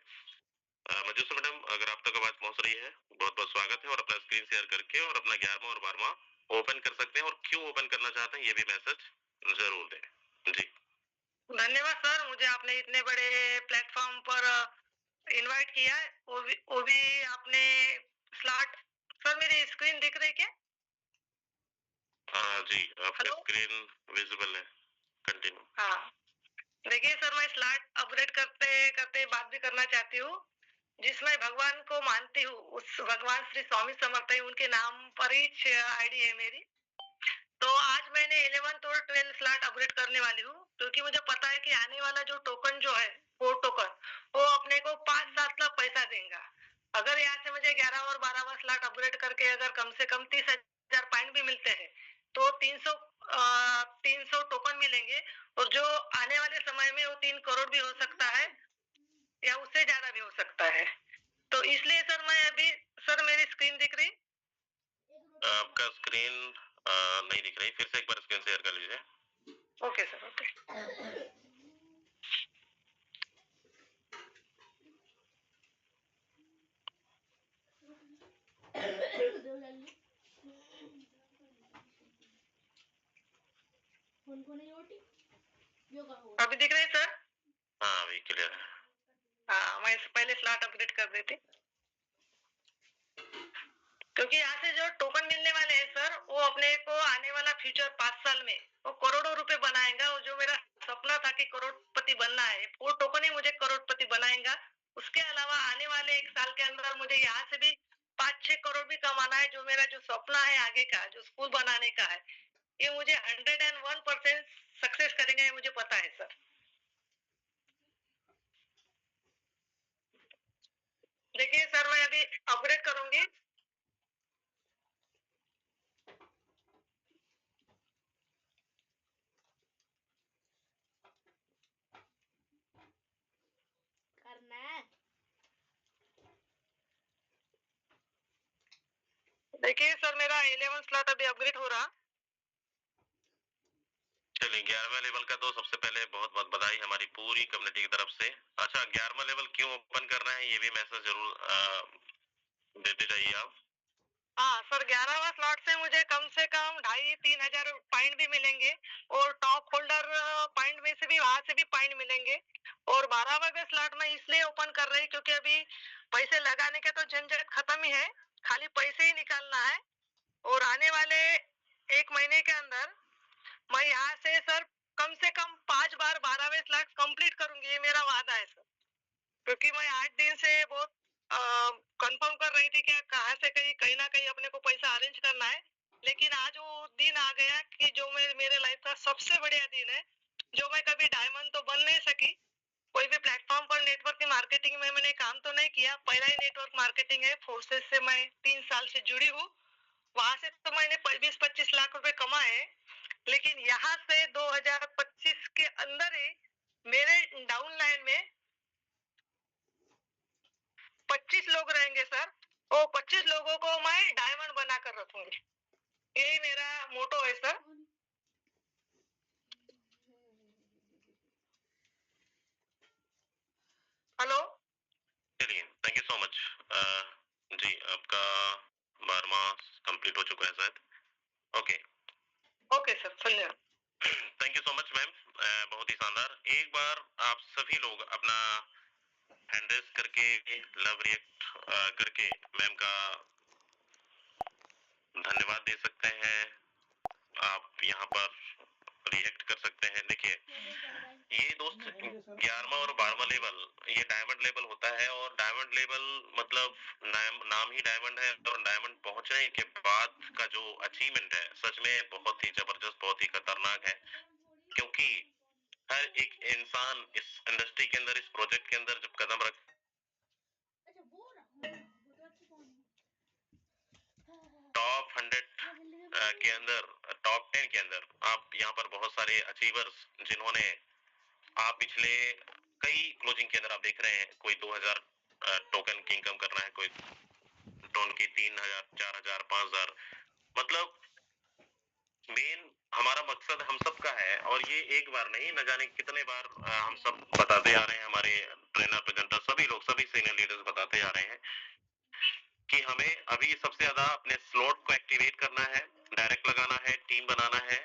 मंजूषा मैडम, अगर आप तक आवाज पहुंच रही है, बहुत बहुत स्वागत है। और अपना स्क्रीन शेयर करके और अपना 11वां और 12वां ओपन कर सकते हैं, और क्यों ओपन करना चाहते हैं ये भी मैसेज जरूर दें। जी धन्यवाद सर, मुझे आपने इतने बड़े प्लेटफॉर्म पर इनवाइट किया है, वो भी आपने स्लॉट। सर मेरी स्क्रीन दिख रही क्या? हाँ जी, आपकी स्क्रीन विजिबल है, कंटिन्यू। हाँ देखिए सर, मैं स्लॉट अपग्रेड करते करते बात भी करना चाहती हूँ। जिसमें भगवान को मानती हूँ, उस भगवान श्री स्वामी समर्थ है, उनके नाम पर ही आईडी है मेरी। तो आज मैंने 11th और 12th स्लॉट अपग्रेड करने वाली हूँ, क्योंकि मुझे पता है कि आने वाला जो टोकन जो है, वो टोकन वो अपने को 5-7 लाख पैसा देगा। अगर यहाँ से मुझे 11 और 12वां स्लॉट अपग्रेड करके अगर कम से कम 30,000 पॉइंट भी मिलते हैं तो 300 टोकन मिलेंगे, और जो आने वाले समय में वो 3 करोड़ भी हो सकता है या उससे ज्यादा भी हो सकता है। तो इसलिए सर मैं अभी, सर मेरी स्क्रीन दिख रही? आपका स्क्रीन नहीं दिख रही, फिर से एक बार स्क्रीन शेयर कर लीजिए। Okay sir, okay. अभी दिख रहे हैं सर? हाँ अभी क्लियर है। हाँ, मैं पहले स्लॉट अपग्रेड कर देती, क्योंकि यहाँ से जो टोकन मिलने वाले हैं सर, वो अपने को आने वाला फ्यूचर 5 साल में वो करोड़ों रुपए बनाएगा। और जो मेरा सपना था कि करोड़पति बनना है, वो टोकन ही मुझे करोड़पति बनाएगा। उसके अलावा आने वाले 1 साल के अंदर मुझे यहाँ से भी 5-6 करोड़ भी कमाना है। जो मेरा जो सपना है आगे का, जो स्कूल बनाने का है, ये मुझे 101% सक्सेस करेंगे, ये मुझे पता है सर। देखिए सर, मैं अभी अपग्रेड करूंगी। देखिए सर, मेरा 11 स्लॉट अभी अपग्रेड हो रहा। चलिए 11वें लेवल का तो सबसे पहले बहुत बहुत बधाई हमारी पूरी कम्युनिटी की तरफ से। अच्छा 11वां लेवल क्यों ओपन कर रहे हैं ये भी मैसेज जरूर देते जाइए आप। हाँ सर, 11वां स्लॉट से मुझे कम से कम 2,500-3 हजार पॉइंट भी मिलेंगे और टॉप होल्डर पॉइंट में से भी वहां से भी पॉइंट मिलेंगे। और 12वां स्लॉट में इसलिए ओपन कर रही क्योंकि अभी पैसे लगाने के तो झंझट खत्म ही है, खाली पैसे ही निकालना है। और आने वाले 1 महीने के अंदर मैं यहाँ से सर कम से कम 5 बार 12वें स्लॉट कंप्लीट करूंगी, ये मेरा वादा है सर। क्योंकि मैं 8 दिन से बहुत कंफर्म कर रही थी कि कहाँ से कहीं ना कहीं अपने को पैसा अरेंज करना है। लेकिन आज वो दिन आ गया कि जो मेरे लाइफ का सबसे बढ़िया दिन है, जो मैं कभी डायमंड तो बन नहीं सकी, कोई भी प्लेटफॉर्म पर नेटवर्क मार्केटिंग में मैंने काम तो नहीं किया, पहला ही नेटवर्क मार्केटिंग है। फोर्सेस से मैं 3 साल से जुड़ी हूँ, वहां से तो मैंने 20-25 लाख रुपए कमाए। लेकिन यहाँ से 2025 के अंदर ही मेरे डाउन लाइन में 25 लोग रहेंगे सर, वो 25 लोगों को मैं डायमंड बना कर रखूंगी, यही मेरा मोटो है सर। हेलो, चलिए थैंक यू सो मच। जी आपका 12वां कंप्लीट हो चुका है शायद। ओके ओके सर, धन्यवाद। Thank you so much ma'am, बहुत ही शानदार। एक बार आप सभी लोग अपना हैंड रेस करके लव रिएक्ट करके मैम का धन्यवाद दे सकते हैं। आप यहाँ पर रिएक्ट कर सकते हैं। देखिए ये दोस्त 11वां और 12वां लेवल ये डायमंड लेवल होता है और डायमंड लेवल मतलब नाम ही डायमंड है। और डायमंड पहुंचने के बाद का जो अचीवमेंट है सच में बहुत ही जबरदस्त, बहुत ही खतरनाक है। क्योंकि हर एक इंसान इस इंडस्ट्री के अंदर, इस प्रोजेक्ट के अंदर जब कदम रख टॉप 100 के अंदर, टॉप 10 के अंदर आप यहाँ पर बहुत सारे अचीवर्स जिन्होंने आप पिछले कई क्लोजिंग के अंदर आप देख रहे हैं, कोई 2000 टोकन की इनकम कर रहा है, कोई टोन की 3000, 4000, 5000। मतलब मेन हमारा मकसद हम सब का है और ये एक बार नहीं, न जाने कितने बार हम सब बताते आ रहे हैं, हमारे ट्रेनर प्रेजेंटर सभी लोग, सभी सीनियर लीडर्स बताते आ रहे हैं कि हमें अभी सबसे ज्यादा अपने स्लॉट को एक्टिवेट करना है, डायरेक्ट लगाना है, टीम बनाना है,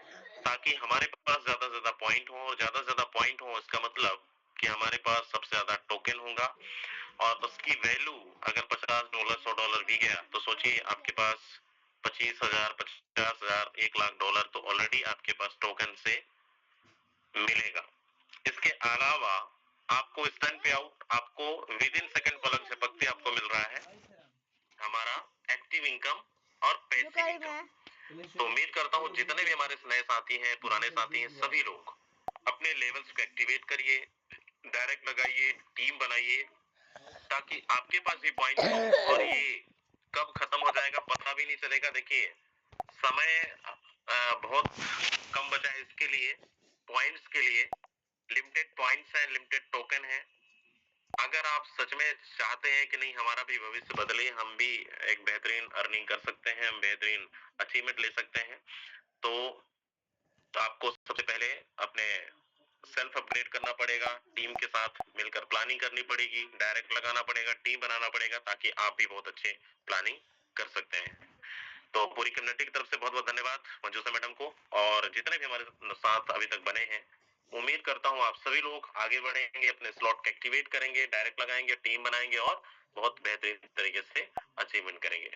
ताकि हमारे पास ज्यादा से ज्यादा पॉइंट हो। और ज्यादा से ज्यादा पॉइंट हो इसका मतलब कि हमारे पास सबसे ज्यादा टोकन होगा और उसकी वैल्यू अगर $50, $100 भी गया तो सोचिए आपके पास 25,000, 50,000, $1,00,000 तो ऑलरेडी आपके पास टोकन से मिलेगा। इसके अलावा आपको स्टैंड पे आउट आपको विद इन सेकंड पलक झपकते आपको मिल रहा है हमारा एक्टिव इनकम और पैसिव इनकम। तो उम्मीद करता हूँ जितने भी हमारे नए साथी हैं, पुराने साथी हैं, सभी लोग अपने लेवल्स को एक्टिवेट करिए, डायरेक्ट लगाइए, टीम बनाइए, ताकि आपके पास भी पॉइंट हो और ये कब खत्म हो जाएगा पता भी नहीं चलेगा। देखिए समय बहुत कम बचा है इसके लिए, पॉइंट्स के लिए लिमिटेड पॉइंट्स हैं, लिमिटेड टोकन है। अगर आप सच में चाहते हैं कि नहीं हमारा भी भविष्य बदले, हम भी एक बेहतरीन अर्निंग कर सकते हैं, हम बेहतरीन अचीवमेंट ले सकते हैं, तो आपको सबसे पहले अपने सेल्फ अपग्रेड करना पड़ेगा, टीम के साथ मिलकर प्लानिंग करनी पड़ेगी, डायरेक्ट लगाना पड़ेगा, टीम बनाना पड़ेगा, ताकि आप भी बहुत अच्छे प्लानिंग कर सकते हैं। तो पूरी कम्युनिटी की तरफ से बहुत बहुत धन्यवाद मंजूषा मैडम को और जितने भी हमारे साथ अभी तक बने हैं। उम्मीद करता हूँ आप सभी लोग आगे बढ़ेंगे, अपने स्लॉट को एक्टिवेट करेंगे, डायरेक्ट लगाएंगे, टीम बनाएंगे और बहुत बेहतरीन तरीके से अचीवमेंट करेंगे।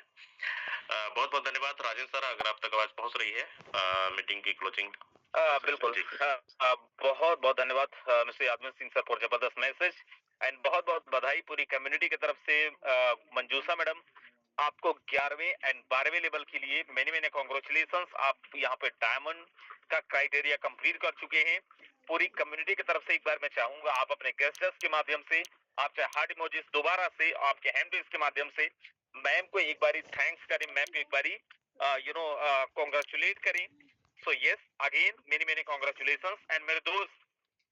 बहुत बहुत धन्यवाद। राजेंद्र सर अगर आप तक आवाज पहुंच रही है मीटिंग की क्लोजिंग। बिल्कुल बहुत बहुत धन्यवाद mister Yadav Singh sir for जबरदस्त मैसेज एंड बहुत बहुत बधाई पूरी कम्युनिटी की तरफ से। मंजूषा मैडम आपको 11वें एंड 12वें लेवल के लिए मैंने कांग्रेचुलेशंस। आप यहाँ पे डायमंड का क्राइटेरिया कंप्लीट कर चुके हैं। पूरी कम्युनिटी की तरफ से एक बार मैं चाहूंगा आप अपने गेस्टर्स के माध्यम से, आप चाहे हार्ट इमोजीज दोबारा से आपके हैंडल्स के माध्यम से मैम को एक बारी थैंक्स करें, मैम को एक बारी कांग्रेचुलेट करें। So yes again many congratulations. And मेरे दोस्त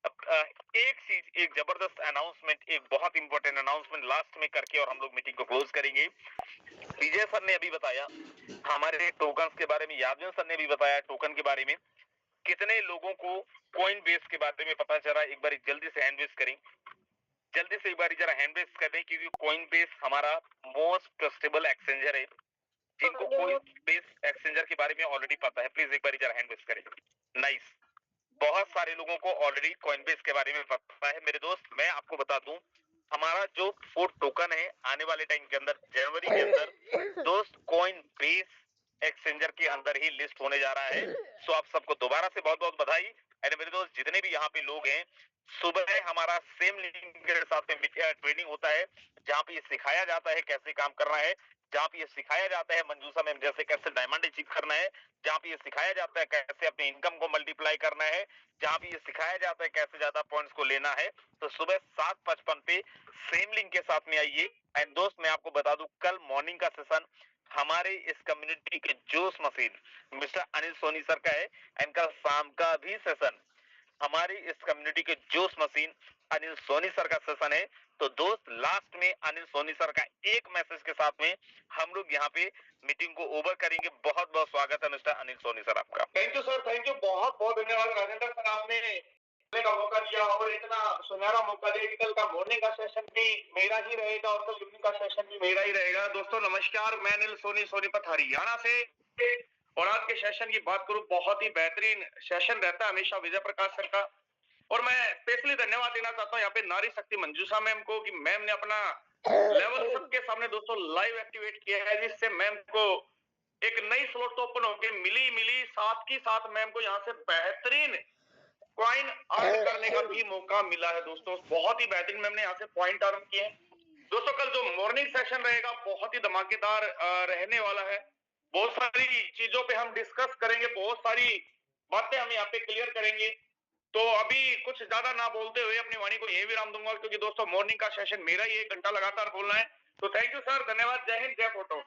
एक चीज, एक जबरदस्त अनाउंसमेंट, एक बहुत इंपॉर्टेंट अनाउंसमेंट लास्ट में करके और हम लोग मीटिंग को क्लोज करेंगे। विजय सर ने अभी बताया हमारे टोकन्स के बारे में यादव सर ने भी बताया, टोकन के बारे में कितने लोगों को कॉइन बेस के बारे में पता चला। एक बार जल्दी से हैंड रेज करें, जल्दी से एक बार जरा हैंड रेज करें, क्योंकि कॉइन बेस हमारा मोस्ट ट्रस्टेबल एक्सचेंजर है। जिनको कॉइन बेस एक्सचेंजर के बारे में ऑलरेडी पता है, प्लीज एक बार जरा हैंड रेज करें। नाइस, बहुत सारे लोगों को ऑलरेडी कॉइन बेस के बारे में पता है। मेरे दोस्त, मैं आपको बता दूं, हमारा जो 4 टोकन है आने वाले टाइम के अंदर, जनवरी के अंदर दोस्त कॉइन बेस एक्सचेंजर के अंदर ही लिस्ट होने जा रहा है। सो आप सबको दोबारा से बहुत बहुत बधाई। एंड मेरे दोस्त जितने भी यहाँ पे लोग हैं, सुबह हमारा सेम लिंक के साथ में ट्रेनिंग होता है, जहाँ पे ये सिखाया जाता है कैसे काम करना है, जहाँ पे ये सिखाया जाता है मंजूषा मैम जैसे कैसे डायमंड अचीव करना है, जहाँ पे ये सिखाया जाता है कैसे अपने इनकम को मल्टीप्लाई करना है, जहाँ पे ये सिखाया जाता है कैसे ज्यादा पॉइंट्स को लेना है। तो सुबह 7:55 पे सेम लिंक के साथ में आइए। एंड दोस्त मैं आपको बता दूं, कल मॉर्निंग का सेशन हमारे इस कम्युनिटी के जोश machine mister Anil Soni sir का है, एंड कल शाम का भी सेशन हमारी इस कम्युनिटी के जोश मशीन अनिल सोनी सर का सेशन है। तो दोस्त लास्ट में अनिल सोनी सर का एक मैसेज के साथ में हम लोग यहाँ पे मीटिंग को ओवर करेंगे। बहुत बहुत स्वागत है मिस्टर अनिल सोनी सर आपका। Thank you sir, thank you, बहुत बहुत धन्यवाद राजेंद्र सर, आपने बोलने का मौका दिया और इतना सुनहरा मौका दिया कि कल का मॉर्निंग का सेशन भी मेरा ही रहेगा और कल इवनिंग का सेशन भी मेरा ही रहेगा। दोस्तों नमस्कार, मैं अनिल सोनी सोनीपत हरियाणा से, और आज के सेशन की बात करूं, बहुत ही बेहतरीन सेशन रहता है हमेशा विजय प्रकाश सर का। और मैं स्पेशली धन्यवाद देना चाहता हूं यहाँ पे नारी शक्ति मंजूषा मैम को, कि मैम ने अपना लेवल सबके सामने दोस्तों लाइव एक्टिवेट किया है, जिससे मैम को एक नई स्लॉट तो ओपन होके मिली साथ ही साथ मैम को यहाँ से बेहतरीन कॉइन अर्न करने का भी मौका मिला है। दोस्तों बहुत ही बेहतरीन मैम ने यहाँ से पॉइंट अर्न किए हैं। दोस्तों कल जो मॉर्निंग सेशन रहेगा बहुत ही धमाकेदार रहने वाला है। बहुत सारी चीजों पे हम डिस्कस करेंगे, बहुत सारी बातें हम यहाँ पे क्लियर करेंगे। तो अभी कुछ ज्यादा ना बोलते हुए अपनी वाणी को यही विराम दूंगा, क्योंकि दोस्तों मॉर्निंग का सेशन मेरा ही 1 घंटा लगातार बोलना है। तो थैंक यू सर, धन्यवाद, जय हिंद, जय फोटो।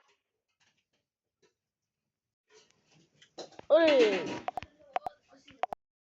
अरे